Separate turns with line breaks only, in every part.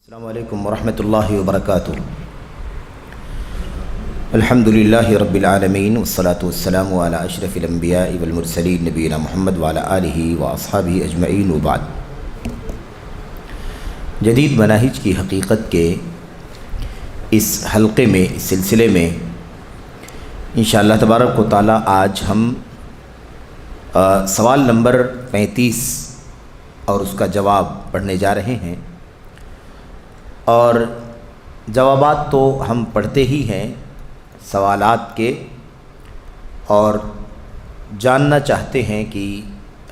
السلام علیکم ورحمۃ اللہ وبرکاتہ۔ الحمد للہ رب العالمین والصلاة والسلام علی اشرف الانبیاء والمرسلین نبینا محمد وعلی آلہ واصحابہ اجمعین وبعد۔ جدید مناہج کی حقیقت کے اس حلقے میں، اس سلسلے میں انشاءاللہ تبارک و تعالی آج ہم سوال نمبر 35 اور اس کا جواب پڑھنے جا رہے ہیں، اور جوابات تو ہم پڑھتے ہی ہیں سوالات کے، اور جاننا چاہتے ہیں کہ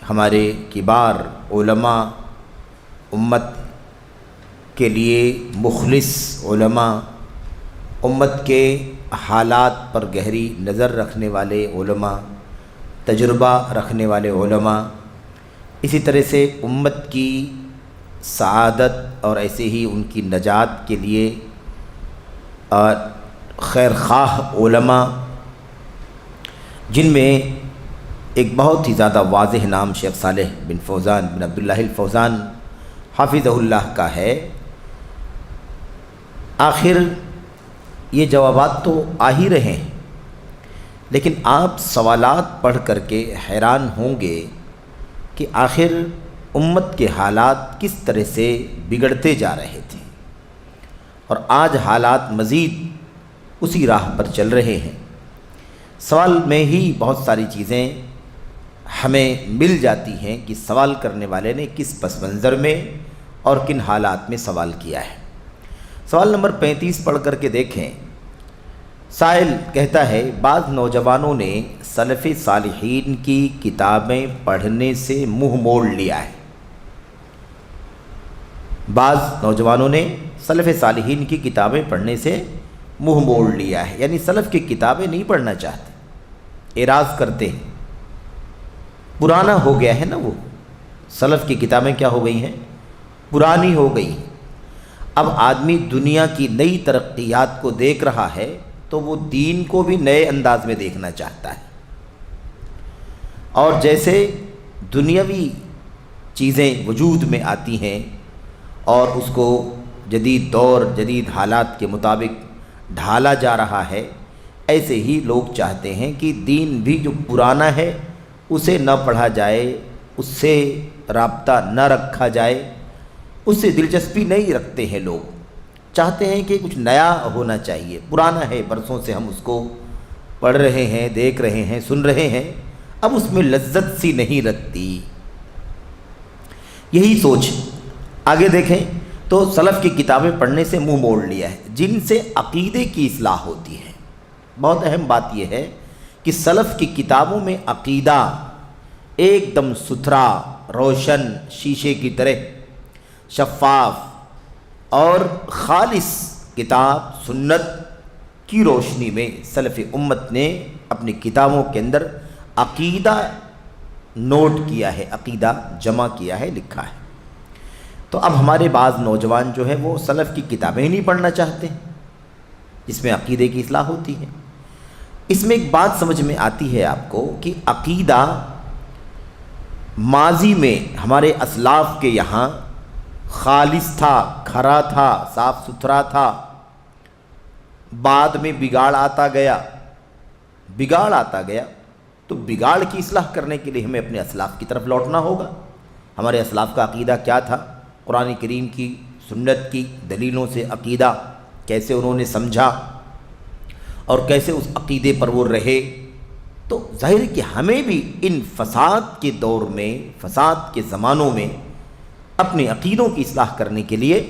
ہمارے کبار علماء، امت کے لیے مخلص علماء، امت کے حالات پر گہری نظر رکھنے والے علماء، تجربہ رکھنے والے علماء، اسی طرح سے امت کی سعادت اور ایسے ہی ان کی نجات کے لیے خیر خواہ علماء، جن میں ایک بہت ہی زیادہ واضح نام شیخ صالح بن فوزان بن عبداللہ الفوزان حافظہ اللہ کا ہے۔ آخر یہ جوابات تو آ ہی رہے ہیں، لیکن آپ سوالات پڑھ کر کے حیران ہوں گے کہ آخر امت کے حالات کس طرح سے بگڑتے جا رہے تھے، اور آج حالات مزید اسی راہ پر چل رہے ہیں۔ سوال میں ہی بہت ساری چیزیں ہمیں مل جاتی ہیں کہ سوال کرنے والے نے کس پس منظر میں اور کن حالات میں سوال کیا ہے۔ سوال نمبر 35 پڑھ کر کے دیکھیں۔ سائل کہتا ہے، بعض نوجوانوں نے سلف صالحین کی کتابیں پڑھنے سے منہ موڑ لیا ہے۔ بعض نوجوانوں نے سلف صالحین کی کتابیں پڑھنے سے منہ موڑ لیا ہے، یعنی سلف کی کتابیں نہیں پڑھنا چاہتے، اعراض کرتے ہیں۔ پرانا ہو گیا ہے نا، وہ سلف کی کتابیں کیا ہو گئی ہیں؟ پرانی ہو گئی ہیں۔ اب آدمی دنیا کی نئی ترقیات کو دیکھ رہا ہے تو وہ دین کو بھی نئے انداز میں دیکھنا چاہتا ہے، اور جیسے دنیاوی چیزیں وجود میں آتی ہیں اور اس کو جدید دور، جدید حالات کے مطابق ڈھالا جا رہا ہے، ایسے ہی لوگ چاہتے ہیں کہ دین بھی جو پرانا ہے اسے نہ پڑھا جائے، اس سے رابطہ نہ رکھا جائے، اس سے دلچسپی نہیں رکھتے ہیں۔ لوگ چاہتے ہیں کہ کچھ نیا ہونا چاہیے، پرانا ہے، برسوں سے ہم اس کو پڑھ رہے ہیں، دیکھ رہے ہیں، سن رہے ہیں، اب اس میں لذت سی نہیں رہتی۔ یہی سوچ آگے دیکھیں تو سلف کی کتابیں پڑھنے سے منہ موڑ لیا ہے، جن سے عقیدے کی اصلاح ہوتی ہے۔ بہت اہم بات یہ ہے کہ سلف کی کتابوں میں عقیدہ ایک دم ستھرا، روشن، شیشے کی طرح شفاف اور خالص کتاب سنت کی روشنی میں سلف امت نے اپنی کتابوں کے اندر عقیدہ نوٹ کیا ہے، عقیدہ جمع کیا ہے، لکھا ہے۔ تو اب ہمارے بعض نوجوان جو ہیں وہ سلف کی کتابیں ہی نہیں پڑھنا چاہتے ہیں جس میں عقیدے کی اصلاح ہوتی ہے۔ اس میں ایک بات سمجھ میں آتی ہے آپ کو کہ عقیدہ ماضی میں ہمارے اسلاف کے یہاں خالص تھا، کھرا تھا، صاف ستھرا تھا، بعد میں بگاڑ آتا گیا تو بگاڑ کی اصلاح کرنے کے لیے ہمیں اپنے اسلاف کی طرف لوٹنا ہوگا۔ ہمارے اسلاف کا عقیدہ کیا تھا؟ قرآن کریم کی، سنت کی دلیلوں سے عقیدہ کیسے انہوں نے سمجھا اور کیسے اس عقیدے پر وہ رہے۔ تو ظاہر ہے کہ ہمیں بھی ان فساد کے دور میں، فساد کے زمانوں میں اپنے عقیدوں کی اصلاح کرنے کے لیے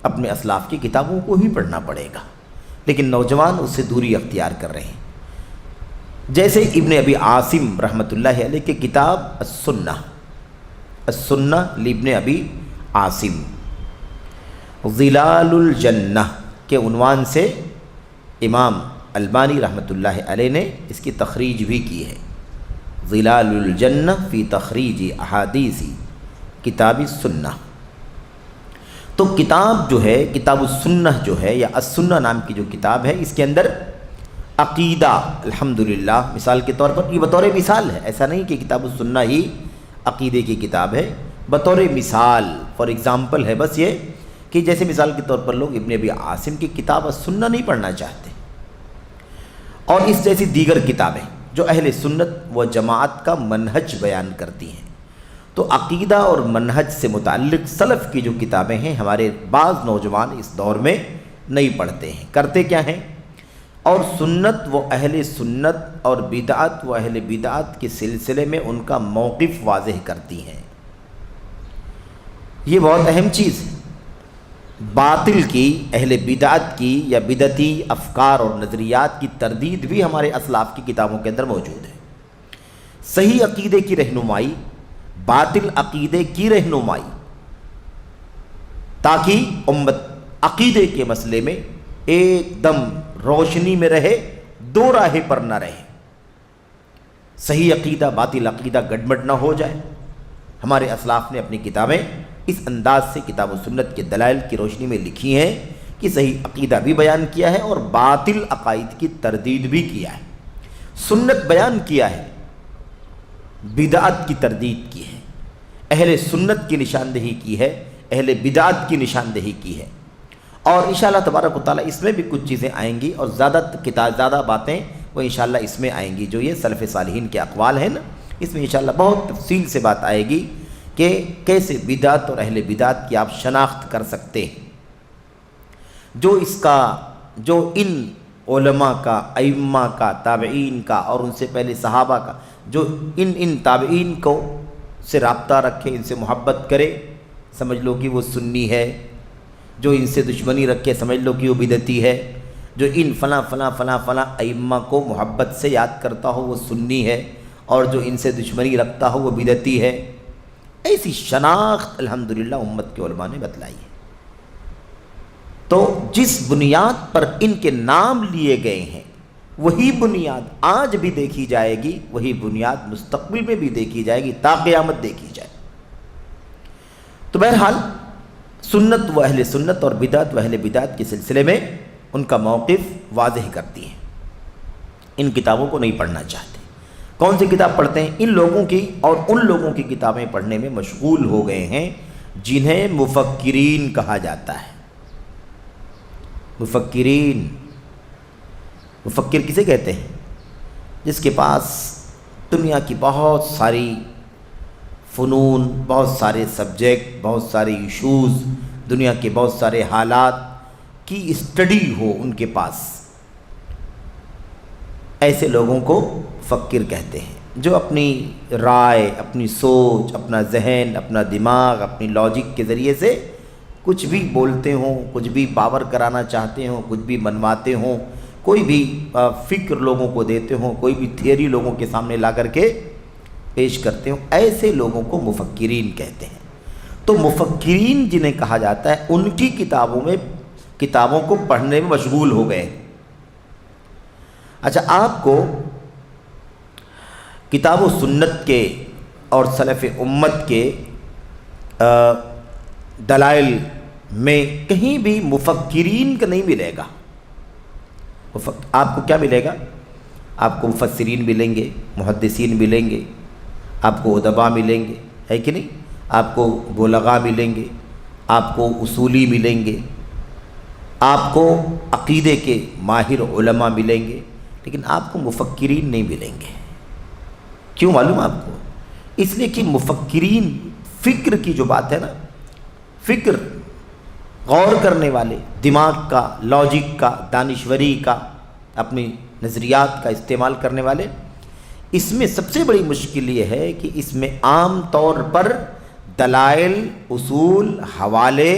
اپنے اسلاف کی کتابوں کو ہی پڑھنا پڑے گا، لیکن نوجوان اس سے دوری اختیار کر رہے ہیں۔ جیسے ابن ابی عاصم رحمۃ اللہ علیہ کی کتاب السنہ لابن ابی عاصم، ظلال الجنہ کے عنوان سے امام البانی رحمۃ اللہ علیہ نے اس کی تخریج بھی کی ہے۔ ظلال الجنہ فی تخریج احادیث کتاب السنہ۔ تو کتاب جو ہے، کتاب السنہ جو ہے، یا السنہ نام کی جو کتاب ہے، اس کے اندر عقیدہ الحمدللہ، مثال کے طور پر، یہ بطور مثال ہے، ایسا نہیں کہ کتاب السنہ ہی عقیدے کی کتاب ہے، بطور مثال، فار ایگزامپل ہے بس یہ کہ جیسے مثال کے طور پر لوگ ابن ابی عاصم کی کتاب السنہ نہیں پڑھنا چاہتے، اور اس جیسی دیگر کتابیں جو اہل سنت و جماعت کا منہج بیان کرتی ہیں۔ تو عقیدہ اور منہج سے متعلق سلف کی جو کتابیں ہیں ہمارے بعض نوجوان اس دور میں نہیں پڑھتے ہیں، کرتے کیا ہیں؟ اور سنت و اہل سنت اور بدعت و اہل بدعت کے سلسلے میں ان کا موقف واضح کرتی ہیں۔ یہ بہت اہم چیز ہے۔ باطل کی، اہل بدعت کی یا بدعتی افکار اور نظریات کی تردید بھی ہمارے اسلاف کی کتابوں کے اندر موجود ہے۔ صحیح عقیدے کی رہنمائی، باطل عقیدے کی رہنمائی، تاکہ امت عقیدے کے مسئلے میں ایک دم روشنی میں رہے، دو راہیں پر نہ رہے، صحیح عقیدہ باطل عقیدہ گڈمڈ نہ ہو جائے۔ ہمارے اسلاف نے اپنی کتابیں اس انداز سے کتاب و سنت کے دلائل کی روشنی میں لکھی ہیں کہ صحیح عقیدہ بھی بیان کیا ہے اور باطل عقائد کی تردید بھی کیا ہے، سنت بیان کیا ہے، بدعت کی تردید کی ہے، اہل سنت کی نشاندہی کی ہے، اہل بدعت کی نشاندہی کی ہے۔ اور انشاءاللہ تبارک و تعالیٰ اس میں بھی کچھ چیزیں آئیں گی، اور زیادہ باتیں وہ انشاءاللہ اس میں آئیں گی۔ جو یہ سلف صالحین کے اقوال ہیں نا، اس میں انشاءاللہ بہت تفصیل سے بات آئے گی کہ کیسے بدعت اور اہل بدعت کی آپ شناخت کر سکتے ہیں۔ جو ان علماء کا، ائمہ کا، تابعین کا اور ان سے پہلے صحابہ کا، جو ان تابعین کو سے رابطہ رکھے، ان سے محبت کرے، سمجھ لو کہ وہ سنی ہے۔ جو ان سے دشمنی رکھے، سمجھ لو کہ وہ بدعتی ہے۔ جو ان فلاں فلاں فلاں فلاں ائمہ کو محبت سے یاد کرتا ہو وہ سنی ہے، اور جو ان سے دشمنی رکھتا ہو وہ بدعتی ہے۔ ایسی شناخت الحمدللہ امت کے علماء نے بتلائی ہے۔ تو جس بنیاد پر ان کے نام لیے گئے ہیں وہی بنیاد آج بھی دیکھی جائے گی، وہی بنیاد مستقبل میں بھی دیکھی جائے گی، تا قیامت دیکھی جائے۔ تو بہرحال سنت و اہل سنت اور بدعت و اہل بدعت کے سلسلے میں ان کا موقف واضح کرتی ہیں۔ ان کتابوں کو نہیں پڑھنا چاہتے۔ کون سی کتاب پڑھتے ہیں؟ ان لوگوں کی اور ان لوگوں کی کتابیں پڑھنے میں مشغول ہو گئے ہیں جنہیں مفکرین کہا جاتا ہے۔ مفکرین، مفکر کسے کہتے ہیں؟ جس کے پاس دنیا کی بہت ساری فنون، بہت سارے سبجیکٹ، بہت سارے ایشوز، دنیا کے بہت سارے حالات کی اسٹڈی ہو ان کے پاس، ایسے لوگوں کو مفکر کہتے ہیں۔ جو اپنی رائے، اپنی سوچ، اپنا ذہن، اپنا دماغ، اپنی لاجک کے ذریعے سے کچھ بھی بولتے ہوں، کچھ بھی باور کرانا چاہتے ہوں، کچھ بھی منواتے ہوں، کوئی بھی فکر لوگوں کو دیتے ہوں، کوئی بھی تھیوری لوگوں کے سامنے لا کر کے پیش کرتے ہوں، ایسے لوگوں کو مفکرین کہتے ہیں۔ تو مفکرین جنہیں کہا جاتا ہے ان کی کتابوں کو پڑھنے میں مشغول ہو گئے۔ اچھا، آپ کو کتاب و سنت کے اور سلف امت کے دلائل میں کہیں بھی مفکرین کا نہیں ملے گا۔ آپ کو کیا ملے گا؟ آپ کو مفسرین ملیں گے، محدثین ملیں گے، آپ کو ادباء ملیں گے، ہے کہ نہیں؟ آپ کو بلغاء ملیں گے، آپ کو اصولی ملیں گے، آپ کو عقیدے کے ماہر علماء ملیں گے، لیکن آپ کو مفکرین نہیں ملیں گے۔ کیوں معلوم آپ کو؟ اس لیے کہ مفکرین فکر کی جو بات ہے نا، فکر، غور کرنے والے، دماغ کا، لاجک کا، دانشوری کا، اپنی نظریات کا استعمال کرنے والے، اس میں سب سے بڑی مشکل یہ ہے کہ اس میں عام طور پر دلائل، اصول، حوالے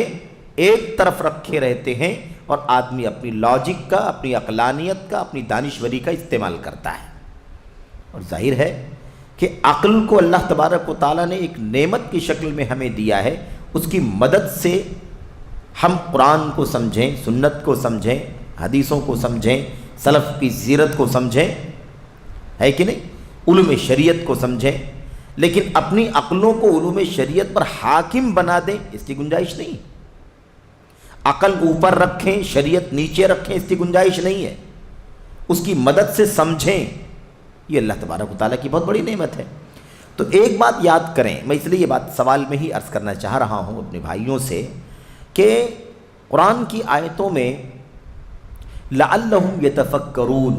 ایک طرف رکھے رہتے ہیں اور آدمی اپنی لاجک کا، اپنی عقلانیت کا، اپنی دانشوری کا استعمال کرتا ہے۔ اور ظاہر ہے کہ عقل کو اللہ تبارک و تعالیٰ نے ایک نعمت کی شکل میں ہمیں دیا ہے، اس کی مدد سے ہم قرآن کو سمجھیں، سنت کو سمجھیں، حدیثوں کو سمجھیں، سلف کی سیرت کو سمجھیں، ہے کہ نہیں؟ علوم شریعت کو سمجھیں، لیکن اپنی عقلوں کو علوم شریعت پر حاکم بنا دیں، اس کی گنجائش نہیں۔ عقل اوپر رکھیں، شریعت نیچے رکھیں، اس کی گنجائش نہیں ہے۔ اس کی مدد سے سمجھیں، یہ اللہ تبارک و تعالیٰ کی بہت بڑی نعمت ہے۔ تو ایک بات یاد کریں، میں اس لیے یہ بات سوال میں ہی عرض کرنا چاہ رہا ہوں اپنے بھائیوں سے، کہ قرآن کی آیتوں میں لعلہم یتفکرون،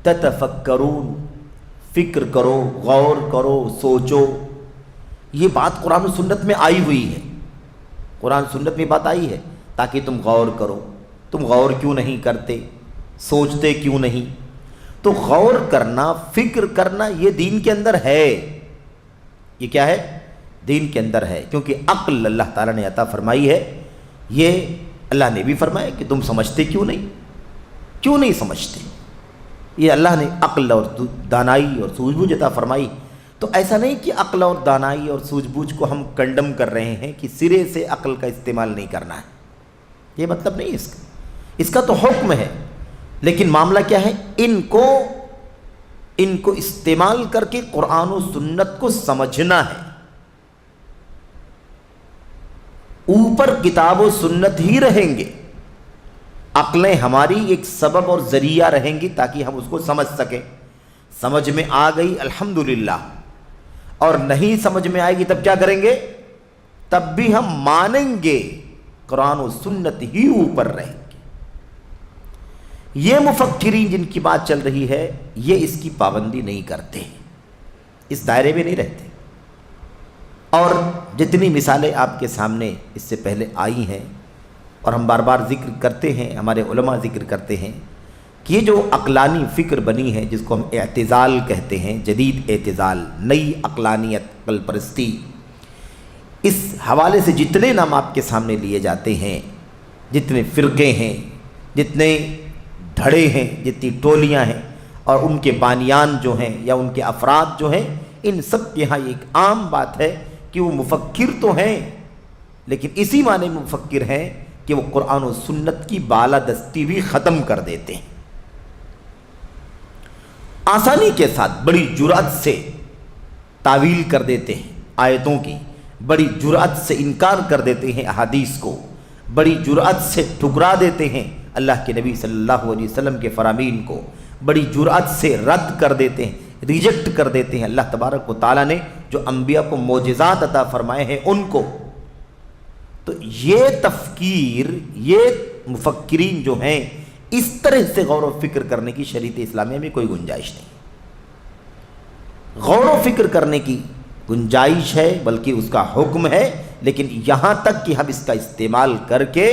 تتفکرون، فکر کرو، غور کرو، سوچو، یہ بات قرآن و سنت میں آئی ہوئی ہے. قرآن سنت میں بات آئی ہے تاکہ تم غور کرو. تم غور کیوں نہیں کرتے؟ سوچتے کیوں نہیں؟ تو غور کرنا، فکر کرنا یہ دین کے اندر ہے. یہ کیا ہے؟ دین کے اندر ہے. کیونکہ عقل اللہ تعالیٰ نے عطا فرمائی ہے. یہ اللہ نے بھی فرمایا کہ تم سمجھتے کیوں نہیں سمجھتے. یہ اللہ نے عقل اور دانائی اور سوجھ بوجھ عطا فرمائی. تو ایسا نہیں کہ عقل اور دانائی اور سوجھ بوجھ کو ہم کنڈم کر رہے ہیں کہ سرے سے عقل کا استعمال نہیں کرنا ہے. یہ مطلب نہیں ہے اس کا تو حکم ہے. لیکن معاملہ کیا ہے؟ ان کو استعمال کر کے قرآن و سنت کو سمجھنا ہے. اوپر کتاب و سنت ہی رہیں گے، عقلیں ہماری ایک سبب اور ذریعہ رہیں گی تاکہ ہم اس کو سمجھ سکیں. سمجھ میں آ گئی الحمدللہ، اور نہیں سمجھ میں آئے گی تب کیا کریں گے؟ تب بھی ہم مانیں گے، قرآن و سنت ہی اوپر رہیں گے. یہ مفکرین جن کی بات چل رہی ہے یہ اس کی پابندی نہیں کرتے، اس دائرے میں نہیں رہتے. اور جتنی مثالیں آپ کے سامنے اس سے پہلے آئی ہیں اور ہم بار بار ذکر کرتے ہیں، ہمارے علماء ذکر کرتے ہیں کہ یہ جو عقلانی فکر بنی ہے جس کو ہم اعتزال کہتے ہیں، جدید اعتزال، نئی عقلانیت، عقل پرستی، اس حوالے سے جتنے نام آپ کے سامنے لیے جاتے ہیں، جتنے فرقے ہیں، جتنے دھڑے ہیں، جتنی ٹولیاں ہیں، اور ان کے بانیان جو ہیں یا ان کے افراد جو ہیں، ان سب کے یہاں ایک عام بات ہے کہ وہ مفکر تو ہیں لیکن اسی معنی میں مفکر ہیں کہ وہ قرآن و سنت کی بالادستی بھی ختم کر دیتے ہیں. آسانی کے ساتھ بڑی جرأت سے تعویل کر دیتے ہیں آیتوں کی، بڑی جرأت سے انکار کر دیتے ہیں احادیث کو، بڑی جرأت سے ٹھکرا دیتے ہیں اللہ کے نبی صلی اللہ علیہ وسلم کے فرامین کو، بڑی جرأت سے رد کر دیتے ہیں، ریجیکٹ کر دیتے ہیں اللہ تبارک و تعالیٰ نے جو انبیاء کو معجزات عطا فرمائے ہیں ان کو. تو یہ تفکیر، یہ مفکرین جو ہیں، اس طرح سے غور و فکر کرنے کی شریعت اسلامیہ میں کوئی گنجائش نہیں. غور و فکر کرنے کی گنجائش ہے بلکہ اس کا حکم ہے، لیکن یہاں تک کہ ہم اس کا استعمال کر کے،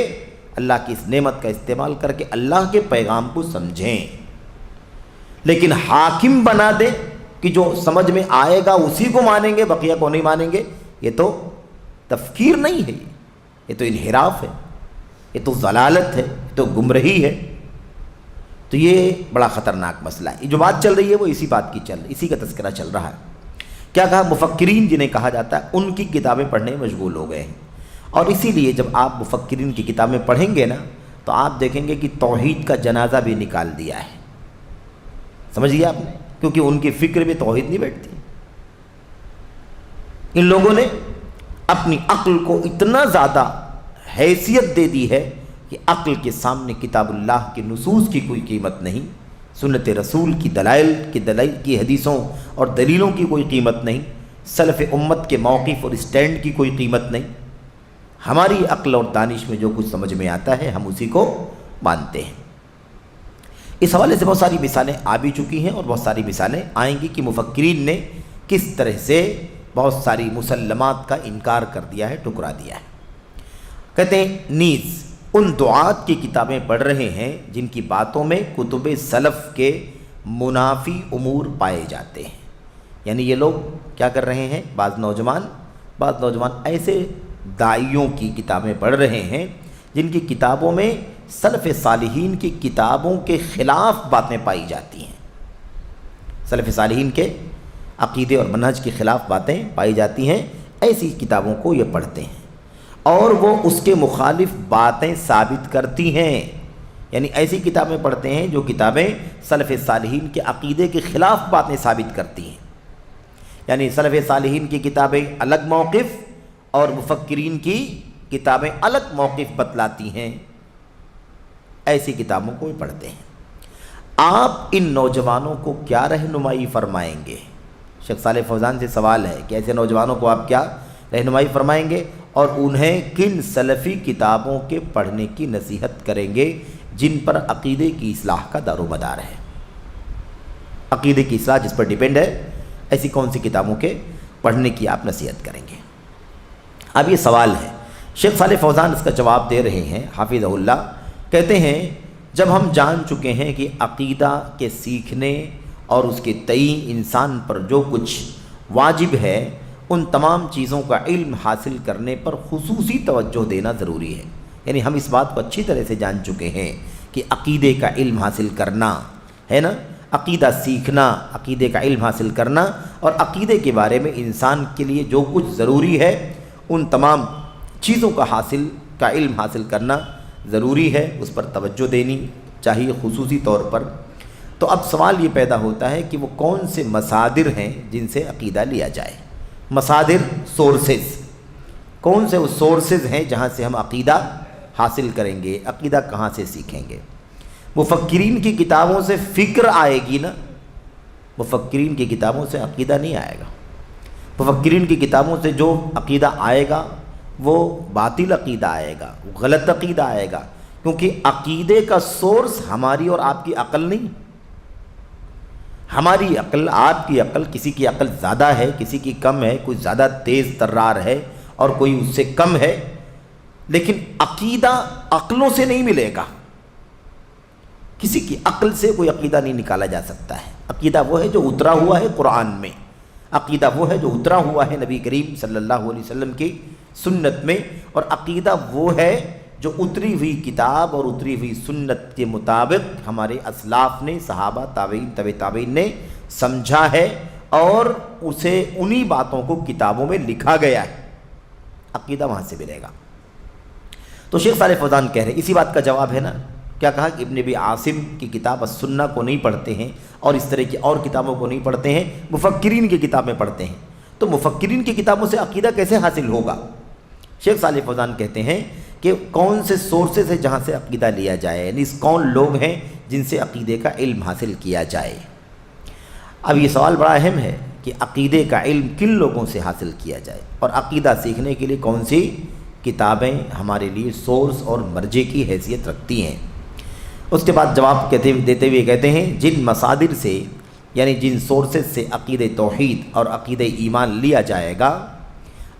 اللہ کی اس نعمت کا استعمال کر کے اللہ کے پیغام کو سمجھیں. لیکن حاکم بنا دیں کہ جو سمجھ میں آئے گا اسی کو مانیں گے، بقیہ کو نہیں مانیں گے، یہ تو تفکیر نہیں ہے، یہ تو انحراف ہے، یہ تو ضلالت ہے، یہ تو گمراہی ہے. تو یہ بڑا خطرناک مسئلہ ہے. جو بات چل رہی ہے وہ اسی بات کی اسی کا تذکرہ چل رہا ہے. کیا کہا؟ مفکرین جنہیں کہا جاتا ہے ان کی کتابیں پڑھنے میں مشغول ہو گئے ہیں. اور اسی لیے جب آپ مفکرین کی کتابیں پڑھیں گے نا تو آپ دیکھیں گے کہ توحید کا جنازہ بھی نکال دیا ہے. سمجھ لیا آپ نے؟ کیونکہ ان کی فکر میں توحید نہیں بیٹھتی. ان لوگوں نے اپنی عقل کو اتنا زیادہ حیثیت دے دی ہے کہ عقل کے سامنے کتاب اللہ کے نصوص کی کوئی قیمت نہیں، سنت رسول کی دلائل کی حدیثوں اور دلیلوں کی کوئی قیمت نہیں، سلف امت کے موقف اور اسٹینڈ کی کوئی قیمت نہیں. ہماری عقل اور دانش میں جو کچھ سمجھ میں آتا ہے ہم اسی کو مانتے ہیں. اس حوالے سے بہت ساری مثالیں آ بھی چکی ہیں اور بہت ساری مثالیں آئیں گی کہ مفکرین نے کس طرح سے بہت ساری مسلمات کا انکار کر دیا ہے، ٹکرا دیا ہے. کہتے ہیں نیز ان دعات کی کتابیں پڑھ رہے ہیں جن کی باتوں میں کتب سلف کے منافی امور پائے جاتے ہیں. یعنی یہ لوگ کیا کر رہے ہیں؟ بعض نوجوان ایسے داعیوں کی کتابیں پڑھ رہے ہیں جن کی کتابوں میں سلف صالحین کی کتابوں کے خلاف باتیں پائی جاتی ہیں. سلف صالحین کے عقیدے اور منہج کے خلاف باتیں پائی جاتی ہیں. ایسی کتابوں کو یہ پڑھتے ہیں اور وہ اس کے مخالف باتیں ثابت کرتی ہیں. یعنی ایسی کتابیں پڑھتے ہیں جو کتابیں سلف صالحین کے عقیدے کے خلاف باتیں ثابت کرتی ہیں. یعنی سلف صالحین کی کتابیں الگ موقف اور مفکرین کی کتابیں الگ موقف بتلاتی ہیں. ایسی کتابوں کو بھی پڑھتے ہیں. آپ ان نوجوانوں کو کیا رہنمائی فرمائیں گے؟ شیخ صالح فوزان سے سوال ہے کہ ایسے نوجوانوں کو آپ کیا رہنمائی فرمائیں گے؟ اور انہیں کن سلفی کتابوں کے پڑھنے کی نصیحت کریں گے جن پر عقیدے کی اصلاح کا دار و مدار ہے؟ عقیدے کی اصلاح جس پر ڈیپینڈ ہے، ایسی کون سی کتابوں کے پڑھنے کی آپ نصیحت کریں گے؟ اب یہ سوال ہے، شیخ صالح فوزان اس کا جواب دے رہے ہیں حافظہ اللہ، کہتے ہیں جب ہم جان چکے ہیں کہ عقیدہ کے سیکھنے اور اس کے تئیں انسان پر جو کچھ واجب ہے ان تمام چیزوں کا علم حاصل کرنے پر خصوصی توجہ دینا ضروری ہے، یعنی ہم اس بات کو اچھی طرح سے جان چکے ہیں کہ عقیدے کا علم حاصل کرنا ہے نا، عقیدہ سیکھنا، عقیدے کا علم حاصل کرنا اور عقیدے کے بارے میں انسان کے لیے جو کچھ ضروری ہے ان تمام چیزوں کا علم حاصل کرنا ضروری ہے، اس پر توجہ دینی چاہیے خصوصی طور پر۔ تو اب سوال یہ پیدا ہوتا ہے کہ وہ کون سے مصادر ہیں جن سے عقیدہ لیا جائے؟ مصادر، سورسز، کون سے وہ سورسز ہیں جہاں سے ہم عقیدہ حاصل کریں گے، عقیدہ کہاں سے سیکھیں گے؟ مفکرین کی کتابوں سے فکر آئے گی نا، مفکرین کی کتابوں سے عقیدہ نہیں آئے گا۔ مفکرین کی کتابوں سے جو عقیدہ آئے گا وہ باطل عقیدہ آئے گا، غلط عقیدہ آئے گا، کیونکہ عقیدے کا سورس ہماری اور آپ کی عقل نہیں۔ ہماری عقل، آپ کی عقل، کسی کی عقل زیادہ ہے، کسی کی کم ہے، کوئی زیادہ تیز ترار ہے اور کوئی اس سے کم ہے، لیکن عقیدہ عقلوں سے نہیں ملے گا۔ کسی کی عقل سے کوئی عقیدہ نہیں نکالا جا سکتا ہے۔ عقیدہ وہ ہے جو اترا ہوا ہے قرآن میں، عقیدہ وہ ہے جو اترا ہوا ہے نبی کریم صلی اللہ علیہ وسلم کی سنت میں، اور عقیدہ وہ ہے جو اتری ہوئی کتاب اور اتری ہوئی سنت کے مطابق ہمارے اسلاف نے، صحابہ، تابعین، تبع تابعین نے سمجھا ہے اور اسے انہی باتوں کو کتابوں میں لکھا گیا ہے۔ عقیدہ وہاں سے ملے گا۔ تو شیخ صالح فوزان کہہ رہے ہیں، اسی بات کا جواب ہے نا، کیا کہا کہ ابن ابی عاصم کی کتاب السنہ کو نہیں پڑھتے ہیں اور اس طرح کی اور کتابوں کو نہیں پڑھتے ہیں، مفکرین کی کتابیں پڑھتے ہیں۔ تو مفکرین کی کتابوں سے عقیدہ کیسے حاصل ہوگا؟ شیخ صالح فوزان کہتے ہیں کہ کون سے سورسز ہیں جہاں سے عقیدہ لیا جائے، یعنی کون لوگ ہیں جن سے عقیدے کا علم حاصل کیا جائے۔ اب یہ سوال بڑا اہم ہے کہ عقیدے کا علم کن لوگوں سے حاصل کیا جائے اور عقیدہ سیکھنے کے لیے کون سی کتابیں ہمارے لیے سورس اور مرجع کی حیثیت رکھتی ہیں۔ اس کے بعد جواب دیتے ہوئے کہتے ہیں جن مصادر سے، یعنی جن سورسز سے عقید توحید اور عقید ایمان لیا جائے گا۔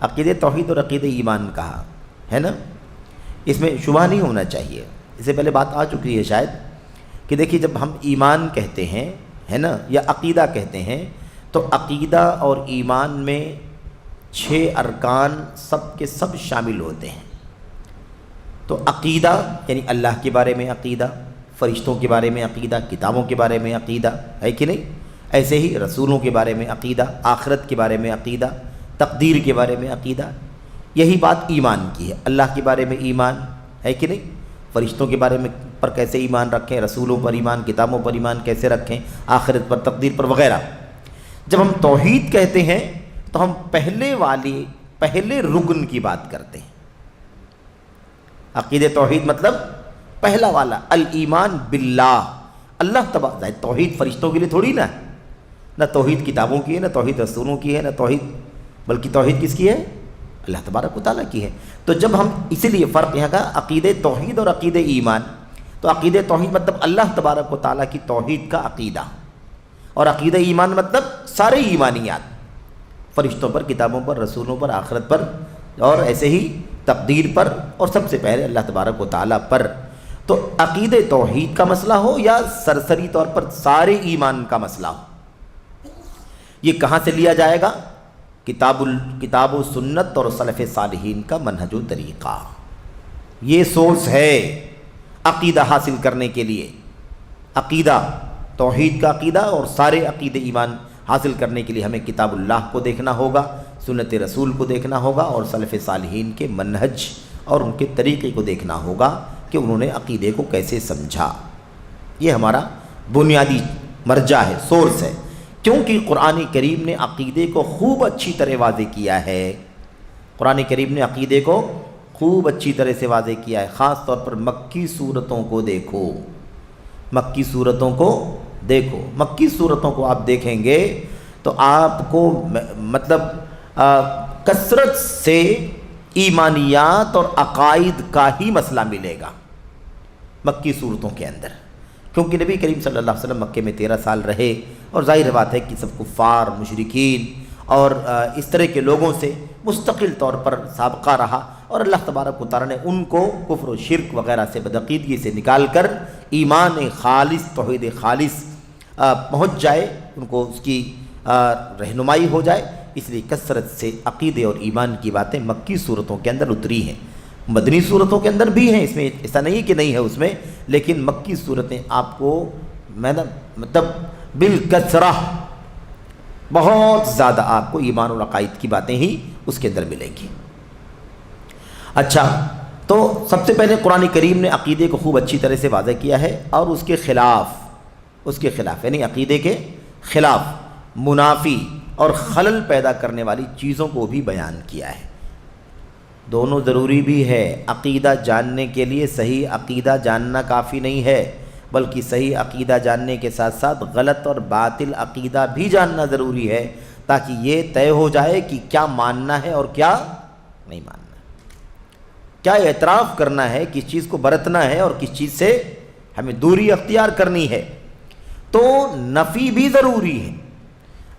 عقید توحید اور عقید ایمان کہا ہے نا، اس میں شبہ نہیں ہونا چاہیے، اس سے پہلے بات آ چکی ہے شاید کہ دیکھیے جب ہم ایمان کہتے ہیں ہے نا یا عقیدہ کہتے ہیں تو عقیدہ اور ایمان میں 6 ارکان سب کے سب شامل ہوتے ہیں۔ تو عقیدہ یعنی اللہ کے بارے میں عقیدہ، فرشتوں کے بارے میں عقیدہ، کتابوں کے بارے میں عقیدہ ہے کہ نہیں، ایسے ہی رسولوں کے بارے میں عقیدہ، آخرت کے بارے میں عقیدہ، تقدیر کے بارے میں عقیدہ۔ یہی بات ایمان کی ہے، اللہ کے بارے میں ایمان ہے کہ نہیں، فرشتوں کے بارے میں پر کیسے ایمان رکھیں، رسولوں پر ایمان، کتابوں پر ایمان کیسے رکھیں، آخرت پر، تقدیر پر وغیرہ۔ جب ہم توحید کہتے ہیں تو ہم پہلے رکن کی بات کرتے ہیں۔ عقید توحید مطلب پہلا والا الایمان باللہ، اللہ تبارک، توحید فرشتوں کے لیے تھوڑی نہ توحید کتابوں کی ہے، نہ توحید رسولوں کی ہے، نہ توحید، بلکہ توحید کس کی ہے؟ اللہ تبارک و تعالیٰ کی ہے۔ تو جب ہم اسی لیے فرق یہاں کا عقید توحید اور عقید ایمان، تو عقید توحید مطلب اللہ تبارک و تعالیٰ کی توحید کا عقیدہ، اور عقید ایمان مطلب سارے ایمانیات، فرشتوں پر، کتابوں پر، رسولوں پر، آخرت پر، اور ایسے ہی تقدیر پر، اور سب سے پہلے اللہ تبارک و تعالیٰ پر۔ تو عقید توحید کا مسئلہ ہو یا سرسری طور پر سارے ایمان کا مسئلہ ہو، یہ کہاں سے لیا جائے گا؟ کتاب و سنت اور سلف صالحین کا منہج و طریقہ، یہ سورس ہے عقیدہ حاصل کرنے کے لیے۔ عقیدہ توحید کا عقیدہ اور سارے عقید ایمان حاصل کرنے کے لیے ہمیں کتاب اللہ کو دیکھنا ہوگا، سنت رسول کو دیکھنا ہوگا، اور سلف صالحین کے منہج اور ان کے طریقے کو دیکھنا ہوگا کہ انہوں نے عقیدے کو کیسے سمجھا۔ یہ ہمارا بنیادی مرجع ہے، سورس ہے، کیونکہ قرآن کریم نے عقیدے کو خوب اچھی طرح واضح کیا ہے۔ قرآن کریم نے عقیدے کو خوب اچھی طرح سے واضح کیا ہے، خاص طور پر مکی صورتوں کو دیکھو، مکی صورتوں کو دیکھو، مکی صورتوں کو آپ دیکھیں گے تو آپ کو مطلب کثرت سے ایمانیات اور عقائد کا ہی مسئلہ ملے گا مکی صورتوں کے اندر، کیونکہ نبی کریم صلی اللہ علیہ وسلم مکے میں 13 سال رہے، اور ظاہر بات ہے کہ سب کفار، مشرکین اور اس طرح کے لوگوں سے مستقل طور پر سابقہ رہا، اور اللہ تبارک و تعالیٰ نے ان کو کفر و شرک وغیرہ سے، بدعقیدگی سے نکال کر ایمان خالص، توحید خالص پہنچ جائے، ان کو اس کی رہنمائی ہو جائے، اس لیے کثرت سے عقیدے اور ایمان کی باتیں مکی صورتوں کے اندر اتری ہیں۔ مدنی صورتوں کے اندر بھی ہیں، اس میں ایسا نہیں کہ نہیں ہے اس میں، لیکن مکی صورتیں آپ کو مطلب بالکثرہ بہت زیادہ آپ کو ایمان اور عقائد کی باتیں ہی اس کے اندر ملیں گی۔ اچھا، تو سب سے پہلے قرآن کریم نے عقیدے کو خوب اچھی طرح سے واضح کیا ہے، اور اس کے خلاف یعنی عقیدے کے خلاف، منافی اور خلل پیدا کرنے والی چیزوں کو بھی بیان کیا ہے۔ دونوں ضروری بھی ہے، عقیدہ جاننے کے لیے صحیح عقیدہ جاننا کافی نہیں ہے، بلکہ صحیح عقیدہ جاننے کے ساتھ ساتھ غلط اور باطل عقیدہ بھی جاننا ضروری ہے، تاکہ یہ طے ہو جائے کہ کیا ماننا ہے اور کیا نہیں ماننا، کیا اعتراف کرنا ہے، کس چیز کو برتنا ہے اور کس چیز سے ہمیں دوری اختیار کرنی ہے۔ تو نفی بھی ضروری ہے،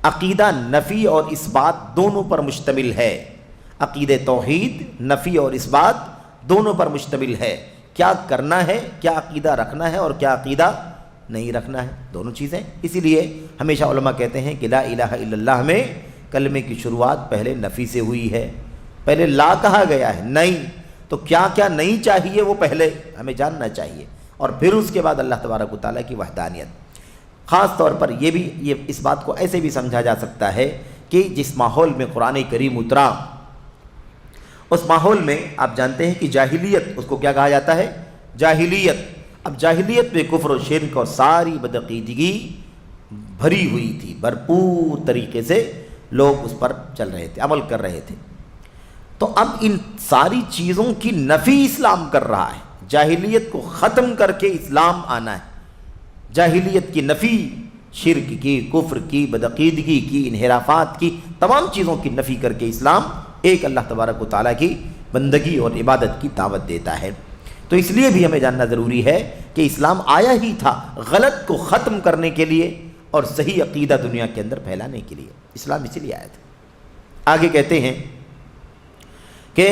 عقیدہ نفی اور اثبات دونوں پر مشتمل ہے، عقید توحید نفی اور اثبات دونوں پر مشتمل ہے، کیا کرنا ہے، کیا عقیدہ رکھنا ہے اور کیا عقیدہ نہیں رکھنا ہے، دونوں چیزیں۔ اسی لیے ہمیشہ علماء کہتے ہیں کہ لا الہ الا اللہ میں کلمے کی شروعات پہلے نفی سے ہوئی ہے، پہلے لا کہا گیا ہے، نہیں، تو کیا کیا نہیں چاہیے وہ پہلے ہمیں جاننا چاہیے، اور پھر اس کے بعد اللہ تبارک و تعالیٰ کی وحدانیت۔ خاص طور پر یہ اس بات کو ایسے بھی سمجھا جا سکتا ہے کہ جس ماحول میں قرآن کریم اترا، اس ماحول میں آپ جانتے ہیں کہ جاہلیت، اس کو کیا کہا جاتا ہے، جاہلیت۔ اب جاہلیت میں کفر و شرک اور ساری بدعقیدگی بھری ہوئی تھی، بھرپور طریقے سے لوگ اس پر چل رہے تھے، عمل کر رہے تھے۔ تو اب ان ساری چیزوں کی نفی اسلام کر رہا ہے، جاہلیت کو ختم کر کے اسلام آنا ہے، جاہلیت کی نفی، شرک کی، کفر کی، بدعقیدگی کی، انحرافات کی، تمام چیزوں کی نفی کر کے اسلام ایک اللہ تبارک و تعالیٰ کی بندگی اور عبادت کی دعوت دیتا ہے۔ تو اس لیے بھی ہمیں جاننا ضروری ہے کہ اسلام آیا ہی تھا غلط کو ختم کرنے کے لیے اور صحیح عقیدہ دنیا کے اندر پھیلانے کے لیے، اسلام اسی لیے آیا تھا۔ آگے کہتے ہیں کہ